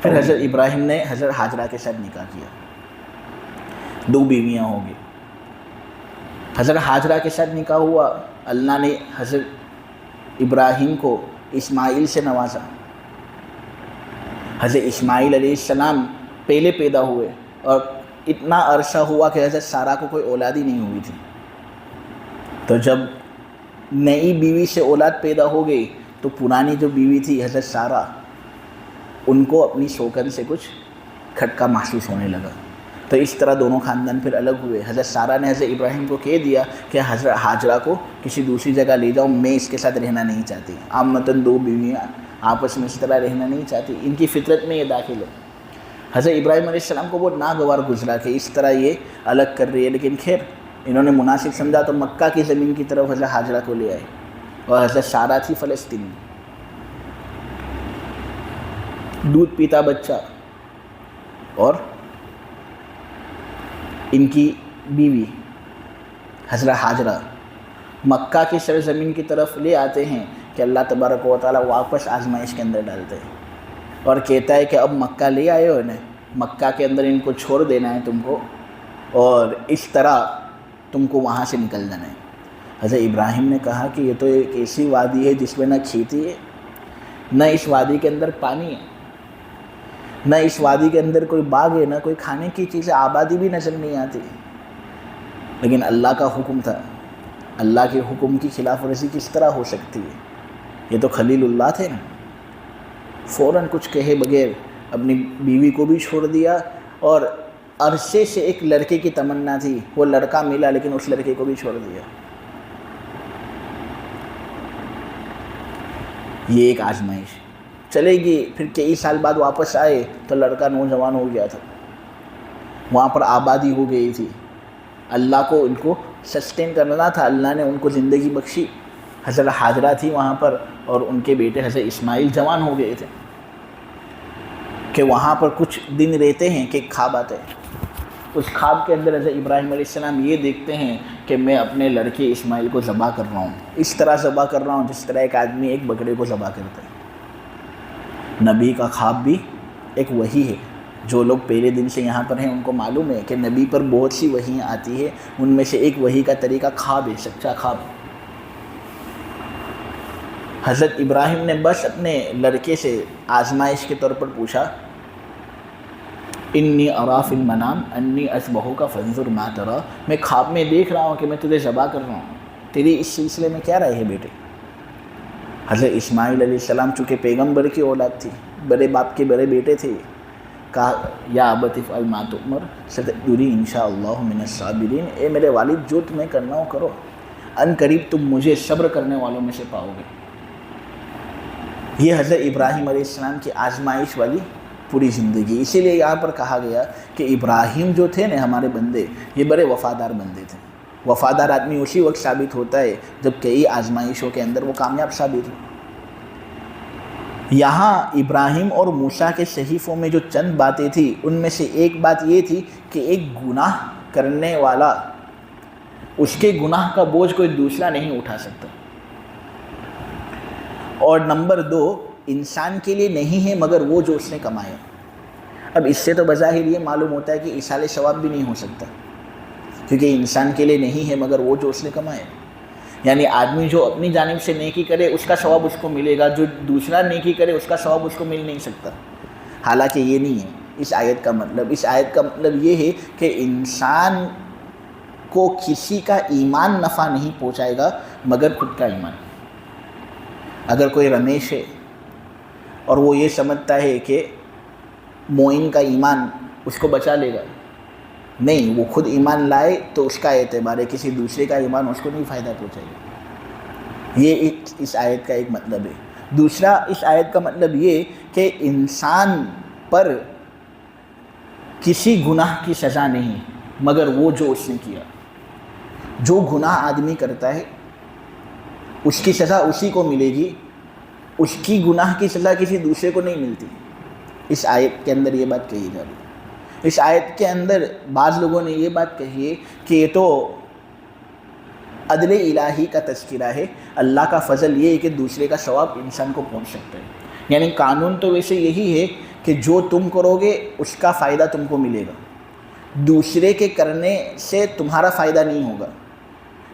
پھر حضرت ابراہیم نے حضرت ہاجرہ کے ساتھ نکاح کیا، 2 بیویاں ہو گئی۔ حضرت ہاجرہ کے ساتھ نکاح ہوا، اللہ نے حضرت ابراہیم کو اسماعیل سے نوازا۔ حضرت اسماعیل علیہ السلام پہلے پیدا ہوئے اور اتنا عرصہ ہوا کہ حضرت سارہ کو کوئی اولاد ہی نہیں ہوئی تھی۔ تو جب نئی بیوی سے اولاد پیدا ہو گئی تو پرانی جو بیوی تھی حضرت سارہ، ان کو اپنی شوکن سے کچھ کھٹکا محسوس ہونے لگا، تو اس طرح دونوں خاندان پھر الگ ہوئے۔ حضرت سارہ نے حضرت ابراہیم کو کہہ دیا کہ حضرت ہاجرہ کو کسی دوسری جگہ لے جاؤ، میں اس کے ساتھ رہنا نہیں چاہتی۔ عامةً 2 بیویاں آپس میں اس طرح رہنا نہیں چاہتی، ان کی فطرت میں یہ داخل ہے۔ حضرت ابراہیم علیہ السلام کو بہت ناگوار گزرا کہ اس طرح یہ الگ کر رہی ہے، لیکن خیر انہوں نے مناسب سمجھا تو مکہ کی زمین کی طرف حضرت ہاجرہ کو لے آئے، اور حضرت سارہ تھی فلسطین، دودھ پیتا بچہ، اور ان کی بیوی حضرت ہاجرہ مکہ کی سرزمین کی طرف لے آتے ہیں کہ اللہ تبارک و تعالیٰ واپس آزمائش کے اندر ڈالتے ہیں اور کہتا ہے کہ اب مکہ لے آئے ہو انہیں، مکہ کے اندر ان کو چھوڑ دینا ہے تم کو، اور اس طرح تم کو وہاں سے نکل جانا ہے۔ حضرت ابراہیم نے کہا کہ یہ تو ایک ایسی وادی ہے جس میں نہ کھیتی ہے، نہ اس وادی کے اندر پانی ہے، نہ اس وادی کے اندر کوئی باغ ہے، نہ کوئی کھانے کی چیزیں، آبادی بھی نظر نہیں آتی، لیکن اللہ کا حکم تھا، اللہ کے حکم کی خلاف ورزی کس طرح ہو سکتی ہے؟ یہ تو خلیل اللہ تھے نا، فوراً کچھ کہے بغیر اپنی بیوی کو بھی چھوڑ دیا، اور عرصے سے ایک لڑکے کی تمنا تھی، وہ لڑکا ملا لیکن اس لڑکے کو بھی چھوڑ دیا۔ یہ ایک آزمائش چلے گی، پھر کئی سال بعد واپس آئے تو لڑکا نوجوان ہو گیا تھا، وہاں پر آبادی ہو گئی تھی، اللہ کو ان کو سسٹین کرنا تھا، اللہ نے ان کو زندگی بخشی۔ حضرت ہاجرہ تھی وہاں پر، اور ان کے بیٹے حضرت اسماعیل جوان ہو گئے تھے کہ وہاں پر کچھ دن رہتے ہیں کہ ایک خواب آتا ہے۔ اس خواب کے اندر حضرت ابراہیم علیہ السلام یہ دیکھتے ہیں کہ میں اپنے لڑکے اسماعیل کو ذبح کر رہا ہوں، اس طرح ذبح کر رہا ہوں جس طرح ایک آدمی ایک بکرے کو ذبح کرتا ہے۔ نبی کا خواب بھی ایک وحی ہے، جو لوگ پہلے دن سے یہاں پر ہیں ان کو معلوم ہے کہ نبی پر بہت سی وحیاں آتی ہے، ان میں سے ایک وحی کا طریقہ خواب ہے، سچا خواب۔ حضرت ابراہیم نے بس اپنے لڑکے سے آزمائش کے طور پر پوچھا، انی ارا فی المنام انی اذبحک فانظر ما تری، میں خواب میں دیکھ رہا ہوں کہ میں تجھے ذبح کر رہا ہوں، تیری اس سلسلے میں کیا رائے ہے بیٹے؟ حضرت اسماعیل علیہ السلام چونکہ پیغمبر کی اولاد تھی، بڑے باپ کے بڑے بیٹے تھے، کہا یا ابت افعل ما تؤمر ستجدنی ان شاء اللہ من الصابرین، اے میرے والد جو تمہیں کرنا ہو کرو، ان قریب تم مجھے صبر کرنے والوں میں سے پاؤ گے۔ یہ حضرت ابراہیم علیہ السلام کی آزمائش والی پوری زندگی، اسی لیے یہاں پر کہا گیا کہ ابراہیم جو تھے نا ہمارے بندے، یہ بڑے وفادار بندے تھے۔ وفادار آدمی اسی وقت ثابت ہوتا ہے جب کئی آزمائشوں کے اندر وہ کامیاب ثابت ہو۔ یہاں ابراہیم اور موسیٰ کے صحیفوں میں جو چند باتیں تھیں، ان میں سے ایک بات یہ تھی کہ ایک گناہ کرنے والا، اس کے گناہ کا بوجھ کوئی دوسرا نہیں اٹھا سکتا، اور نمبر 2 انسان کے لیے نہیں ہے مگر وہ جو اس نے کمایا۔ اب اس سے تو بظاہر یہ معلوم ہوتا ہے کہ ایصال ثواب بھی نہیں ہو سکتا، کیونکہ انسان کے لیے نہیں ہے مگر وہ جو اس نے کمایا۔ یعنی آدمی جو اپنی جانب سے نیکی کرے اس کا ثواب اس کو ملے گا، جو دوسرا نیکی کرے اس کا ثواب اس کو مل نہیں سکتا۔ حالانکہ یہ نہیں ہے اس آیت کا مطلب۔ اس آیت کا مطلب یہ ہے کہ انسان کو کسی کا ایمان نفع نہیں پہنچائے گا مگر خود کا ایمان۔ اگر کوئی رمیش ہے اور وہ یہ سمجھتا ہے کہ موئن کا ایمان اس کو بچا لے گا، نہیں، وہ خود ایمان لائے تو اس کا اعتبار ہے، کسی دوسرے کا ایمان اس کو نہیں فائدہ پہنچائے گا۔ یہ اس آیت کا ایک مطلب ہے۔ دوسرا اس آیت کا مطلب یہ کہ انسان پر کسی گناہ کی سزا نہیں مگر وہ جو اس نے کیا۔ جو گناہ آدمی کرتا ہے اس کی سزا اسی کو ملے گی، اس کی گناہ کی سزا کسی دوسرے کو نہیں ملتی۔ اس آیت کے اندر یہ بات کہی جا رہی ہے۔ اس آیت کے اندر بعض لوگوں نے یہ بات کہی ہے کہ یہ تو عدل الہی کا تذکرہ ہے، اللہ کا فضل یہ ہے کہ دوسرے کا ثواب انسان کو پہنچ سکتا ہے۔ یعنی قانون تو ویسے یہی ہے کہ جو تم کرو گے اس کا فائدہ تم کو ملے گا، دوسرے کے کرنے سے تمہارا فائدہ نہیں ہوگا۔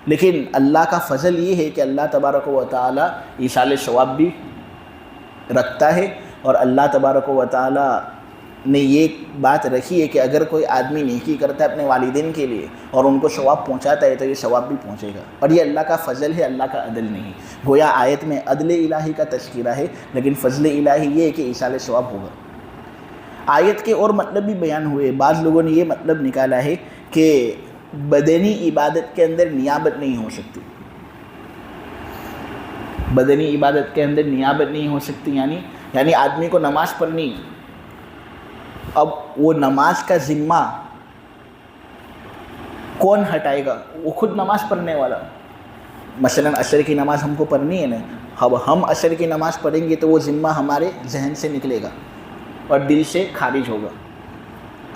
لیکن اللہ کا فضل یہ ہے کہ اللہ تبارک و تعالی ایصال ثواب بھی رکھتا ہے، اور اللہ تبارک و تعالی نے یہ بات رکھی ہے کہ اگر کوئی آدمی نیکی کرتا ہے اپنے والدین کے لیے اور ان کو ثواب پہنچاتا ہے تو یہ ثواب بھی پہنچے گا، اور یہ اللہ کا فضل ہے، اللہ کا عدل نہیں۔ گویا آیت میں عدل الہی کا تذکرہ ہے لیکن فضل الہی یہ ہے کہ ایصال ثواب ہوگا۔ آیت کے اور مطلب بھی بیان ہوئے۔ بعض لوگوں نے یہ مطلب نکالا ہے کہ بدنی عبادت کے اندر نیابت نہیں ہو سکتی، بدنی عبادت کے اندر نیابت نہیں ہو سکتی، یعنی آدمی کو نماز پڑھنی، اب وہ نماز کا ذمہ کون ہٹائے گا؟ وہ خود نماز پڑھنے والا۔ مثلا عصر کی نماز ہم کو پڑھنی ہے نا، اب ہم عصر کی نماز پڑھیں گے تو وہ ذمہ ہمارے ذہن سے نکلے گا اور دل سے خارج ہوگا۔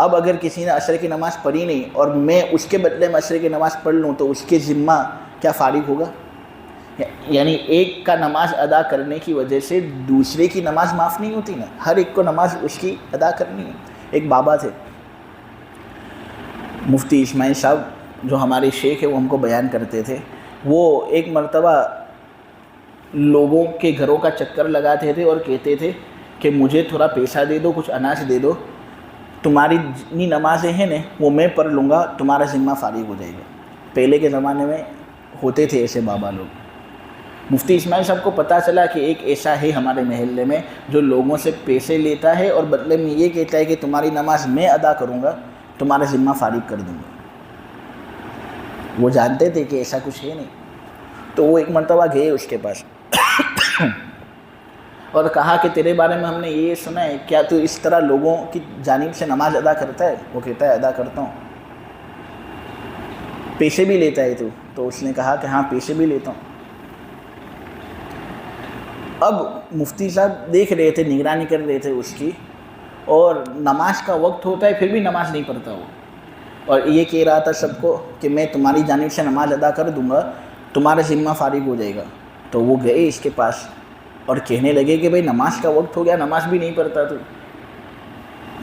اب اگر کسی نے عصر کی نماز پڑھی نہیں اور میں اس کے بدلے میں عصر کی نماز پڑھ لوں تو اس کے ذمہ کیا فارغ ہوگا؟ یعنی ایک کا نماز ادا کرنے کی وجہ سے دوسرے کی نماز معاف نہیں ہوتی نا، ہر ایک کو نماز اس کی ادا کرنی ہے۔ ایک بابا تھے مفتی اسماعیل صاحب، جو ہمارے شیخ ہیں، وہ ہم کو بیان کرتے تھے، وہ ایک مرتبہ لوگوں کے گھروں کا چکر لگاتے تھے اور کہتے تھے کہ مجھے تھوڑا پیسہ دے دو، کچھ اناج دے دو، تمہاری جتنی نمازیں ہیں نا وہ میں پڑھ لوں گا، تمہارا ذمہ فارغ ہو جائے گا۔ پہلے کے زمانے میں ہوتے تھے ایسے بابا لوگ۔ مفتی اسماعیل صاحب کو پتہ چلا کہ ایک ایسا ہے ہمارے محلے میں جو لوگوں سے پیسے لیتا ہے اور بدلے میں یہ کہتا ہے کہ تمہاری نماز میں ادا کروں گا، تمہارا ذمہ فارغ کر دوں گا۔ وہ جانتے تھے کہ ایسا کچھ ہے نہیں، تو وہ ایک مرتبہ گئے اس کے پاس اور کہا کہ تیرے بارے میں ہم نے یہ سنا ہے، کیا تو اس طرح لوگوں کی جانب سے نماز ادا کرتا ہے؟ وہ کہتا ہے ادا کرتا ہوں۔ پیسے بھی لیتا ہے تو اس نے کہا کہ ہاں پیسے بھی لیتا ہوں۔ اب مفتی صاحب دیکھ رہے تھے، نگرانی کر رہے تھے اس کی، اور نماز کا وقت ہوتا ہے پھر بھی نماز نہیں پڑھتا وہ، اور یہ کہہ رہا تھا سب کو کہ میں تمہاری جانب سے نماز ادا کر دوں گا، تمہارا ذمہ فارغ ہو جائے گا۔ تو وہ گئے اس کے پاس اور کہنے لگے کہ بھئی نماز کا وقت ہو گیا، نماز بھی نہیں پڑھتا تو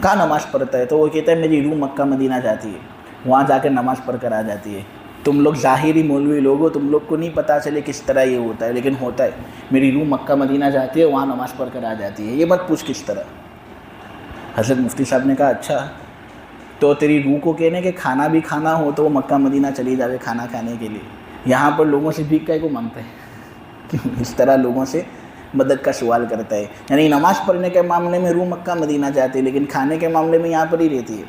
کہاں نماز پڑھتا ہے؟ تو وہ کہتا ہے میری روح مکہ مدینہ جاتی ہے، وہاں جا کے نماز پڑھ کر آ جاتی ہے۔ تم لوگ ظاہری مولوی لوگ ہو، تم لوگ کو نہیں پتہ چلے کس طرح یہ ہوتا ہے، لیکن ہوتا ہے۔ میری روح مکہ مدینہ جاتی ہے، وہاں نماز پڑھ کر آ جاتی ہے، یہ مت پوچھ کس طرح۔ حضرت مفتی صاحب نے کہا اچھا تو تیری روح کو کہنے کہ کھانا بھی کھانا ہو تو وہ مکہ مدینہ چلی جاوے کھانا کھانے کے لیے، یہاں پر لوگوں سے بھیک کو مانگتا ہے، کیوں اس طرح لوگوں سے مدد کا سوال کرتا ہے؟ یعنی نماز پڑھنے کے معاملے میں روح مکہ مدینہ جاتی ہے، لیکن کھانے کے معاملے میں یہاں پر ہی رہتی ہے،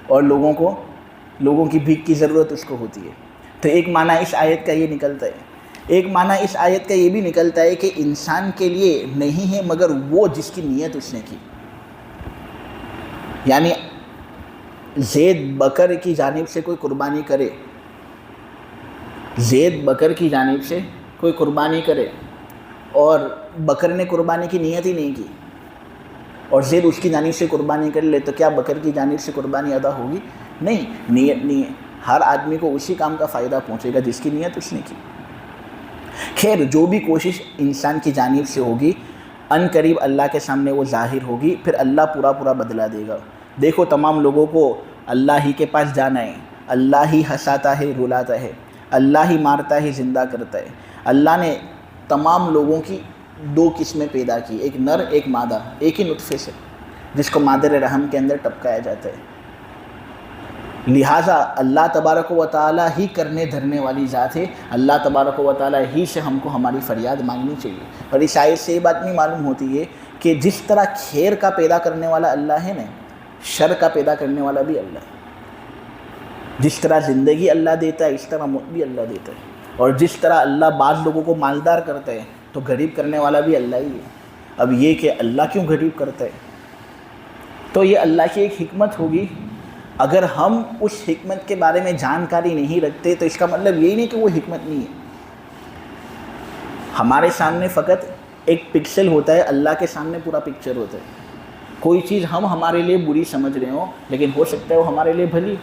اور لوگوں کی بھیک کی ضرورت اس کو ہوتی ہے۔ تو ایک معنی اس آیت کا یہ نکلتا ہے۔ ایک معنی اس آیت کا یہ بھی نکلتا ہے کہ انسان کے لیے نہیں ہے مگر وہ جس کی نیت اس نے کی۔ یعنی زید بکر کی جانب سے کوئی قربانی کرے، زید بکر کی جانب سے کوئی قربانی کرے اور بکر نے قربانی کی نیت ہی نہیں کی، اور زید اس کی جانب سے قربانی کر لے، تو کیا بکر کی جانب سے قربانی ادا ہوگی؟ نہیں، نیت نہیں ہے۔ ہر آدمی کو اسی کام کا فائدہ پہنچے گا جس کی نیت اس نے کی۔ خیر، جو بھی کوشش انسان کی جانب سے ہوگی ان قریب اللہ کے سامنے وہ ظاہر ہوگی، پھر اللہ پورا بدلہ دے گا۔ دیکھو تمام لوگوں کو اللہ ہی کے پاس جانا ہے، اللہ ہی ہنساتا ہے رلاتا ہے، اللہ ہی مارتا ہے زندہ کرتا ہے۔ اللہ نے تمام لوگوں کی دو قسمیں پیدا کی، ایک نر ایک مادہ، ایک ہی نطفے سے، جس کو مادر رحم کے اندر ٹپکایا جاتا ہے۔ لہٰذا اللہ تبارک و تعالی ہی کرنے دھرنے والی ذات ہے، اللہ تبارک و تعالی ہی سے ہم کو ہماری فریاد مانگنی چاہیے۔ اور اس آیت سے یہ بات نہیں معلوم ہوتی ہے کہ جس طرح خیر کا پیدا کرنے والا اللہ ہے نا، شر کا پیدا کرنے والا بھی اللہ ہے۔ جس طرح زندگی اللہ دیتا ہے، اس طرح موت بھی اللہ دیتا ہے، اور جس طرح اللہ بعض لوگوں کو مالدار کرتا ہے تو غریب کرنے والا بھی اللہ ہی ہے۔ اب یہ کہ اللہ کیوں غریب کرتا ہے، تو یہ اللہ کی ایک حکمت ہوگی۔ اگر ہم اس حکمت کے بارے میں جانکاری نہیں رکھتے تو اس کا مطلب یہی نہیں کہ وہ حکمت نہیں ہے۔ ہمارے سامنے فقط ایک پکسل ہوتا ہے، اللہ کے سامنے پورا پکچر ہوتا ہے۔ کوئی چیز ہم ہمارے لیے بری سمجھ رہے ہوں، لیکن ہو سکتا ہے وہ ہمارے لیے بھلی۔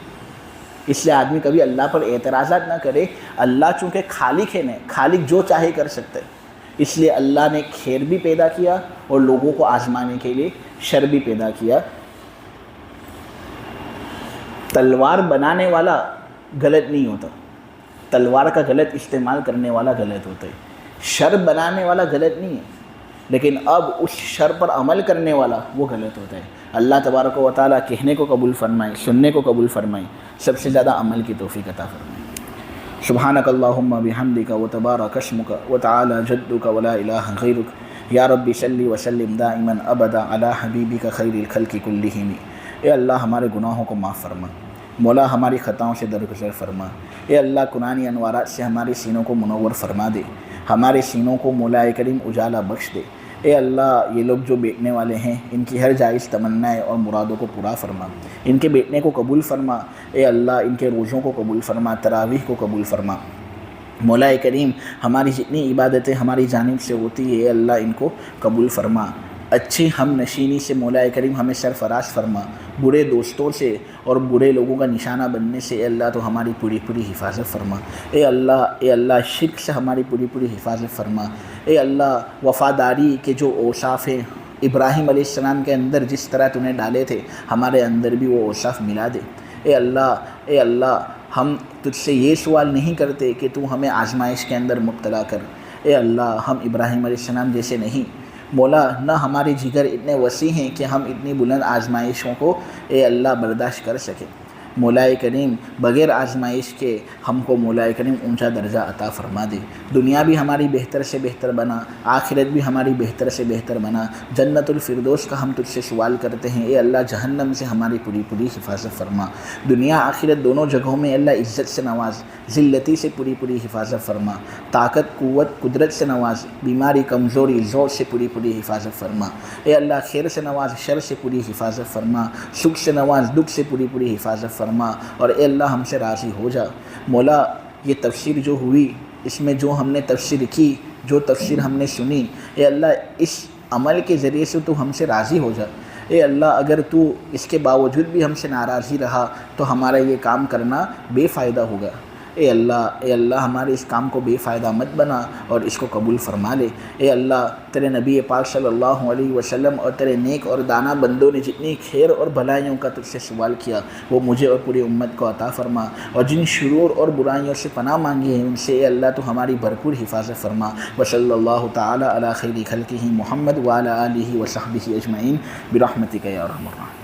اس لیے آدمی کبھی اللہ پر اعتراضات نہ کرے۔ اللہ چونکہ خالق ہے نا، خالق جو چاہے کر سکتا ہے، اس لیے اللہ نے خیر بھی پیدا کیا اور لوگوں کو آزمانے کے لیے شر بھی پیدا کیا۔ تلوار بنانے والا غلط نہیں ہوتا، تلوار کا غلط استعمال کرنے والا غلط ہوتا ہے۔ شر بنانے والا غلط نہیں ہے، لیکن اب اس شر پر عمل کرنے والا وہ غلط ہوتا ہے۔ اللہ تبارک و تعالیٰ کہنے کو قبول فرمائے، سننے کو قبول فرمائے، سب سے زیادہ عمل کی توفیق عطا فرمائے۔ سبحانک اللہم بحمدک وتبارک اسمک وتعالی جدک ولا الہ غیرک، یا رب صلی وسلم دائما ابدا علی حبیبک خیر الخلق کلہم۔ اے اللہ ہمارے گناہوں کو معاف فرما، مولا ہماری خطاؤں سے درگزر فرما۔ اے اللہ قرآنی انوارات سے ہمارے سینوں کو منور فرما دے، ہمارے سینوں کو مولا کریم اجالا بخش دے۔ اے اللہ یہ لوگ جو بیٹھنے والے ہیں ان کی ہر جائز تمنائیں اور مرادوں کو پورا فرما، ان کے بیٹھنے کو قبول فرما۔ اے اللہ ان کے روزوں کو قبول فرما، تراویح کو قبول فرما۔ مولا کریم ہماری جتنی عبادتیں ہماری جانب سے ہوتی ہے اے اللہ ان کو قبول فرما۔ اچھی ہم نشینی سے مولا کریم ہمیں سرفراز فرما، برے دوستوں سے اور برے لوگوں کا نشانہ بننے سے اے اللہ تو ہماری پوری حفاظت فرما۔ اے اللہ شرک سے ہماری پوری حفاظت فرما۔ اے اللہ وفاداری کے جو اوصاف ہیں ابراہیم علیہ السلام کے اندر جس طرح تو نے ڈالے تھے، ہمارے اندر بھی وہ اوصاف ملا دے۔ اے اللہ ہم تجھ سے یہ سوال نہیں کرتے کہ تو ہمیں آزمائش کے اندر مبتلا کر۔ اے اللہ ہم ابراہیم علیہ السلام جیسے نہیں، مولا نہ ہمارے جگر اتنے وسیع ہیں کہ ہم اتنی بلند آزمائشوں کو اے اللہ برداشت کر سکیں۔ مولا کریم بغیر آزمائش کے ہم کو مولا کریم اونچا درجہ عطا فرما دے۔ دنیا بھی ہماری بہتر سے بہتر بنا، آخرت بھی ہماری بہتر سے بہتر بنا۔ جنت الفردوس کا ہم تجھ سے سوال کرتے ہیں اے اللہ جہنم سے ہماری پوری حفاظت فرما۔ دنیا آخرت دونوں جگہوں میں اللہ عزت سے نواز، ذلتی سے پوری حفاظت فرما، طاقت قوت قدرت سے نواز، بیماری کمزوری زور سے پوری حفاظت فرما۔ اے اللہ خیر سے نواز، شر سے پوری حفاظت فرما، سکھ سے نواز، دکھ سے پوری حفاظت فرما، اور اے اللہ ہم سے راضی ہو جا۔ مولا یہ تفسیر جو ہوئی، اس میں جو ہم نے تفسیر کی، جو تفسیر ہم نے سنی، اے اللہ اس عمل کے ذریعے سے تو ہم سے راضی ہو جا۔ اے اللہ اگر تو اس کے باوجود بھی ہم سے ناراضی رہا تو ہمارا یہ کام کرنا بے فائدہ ہوگا۔ اے اللہ ہمارے اس کام کو بے فائدہ مت بنا اور اس کو قبول فرما لے۔ اے اللہ تیرے نبی پاک صلی اللہ علیہ وسلم اور تیرے نیک اور دانا بندوں نے جتنی خیر اور بھلائیوں کا تجھ سے سوال کیا وہ مجھے اور پوری امت کو عطا فرما، اور جن شرور اور برائیوں سے پناہ مانگی ہے ان سے اے اللہ تو ہماری بھرپور حفاظت فرما۔ وصلی اللہ تعالی علی خیر خلقہ محمد وعلی آلہ وصحبہ اجمعین برحمتک یا ارحم الراحمین۔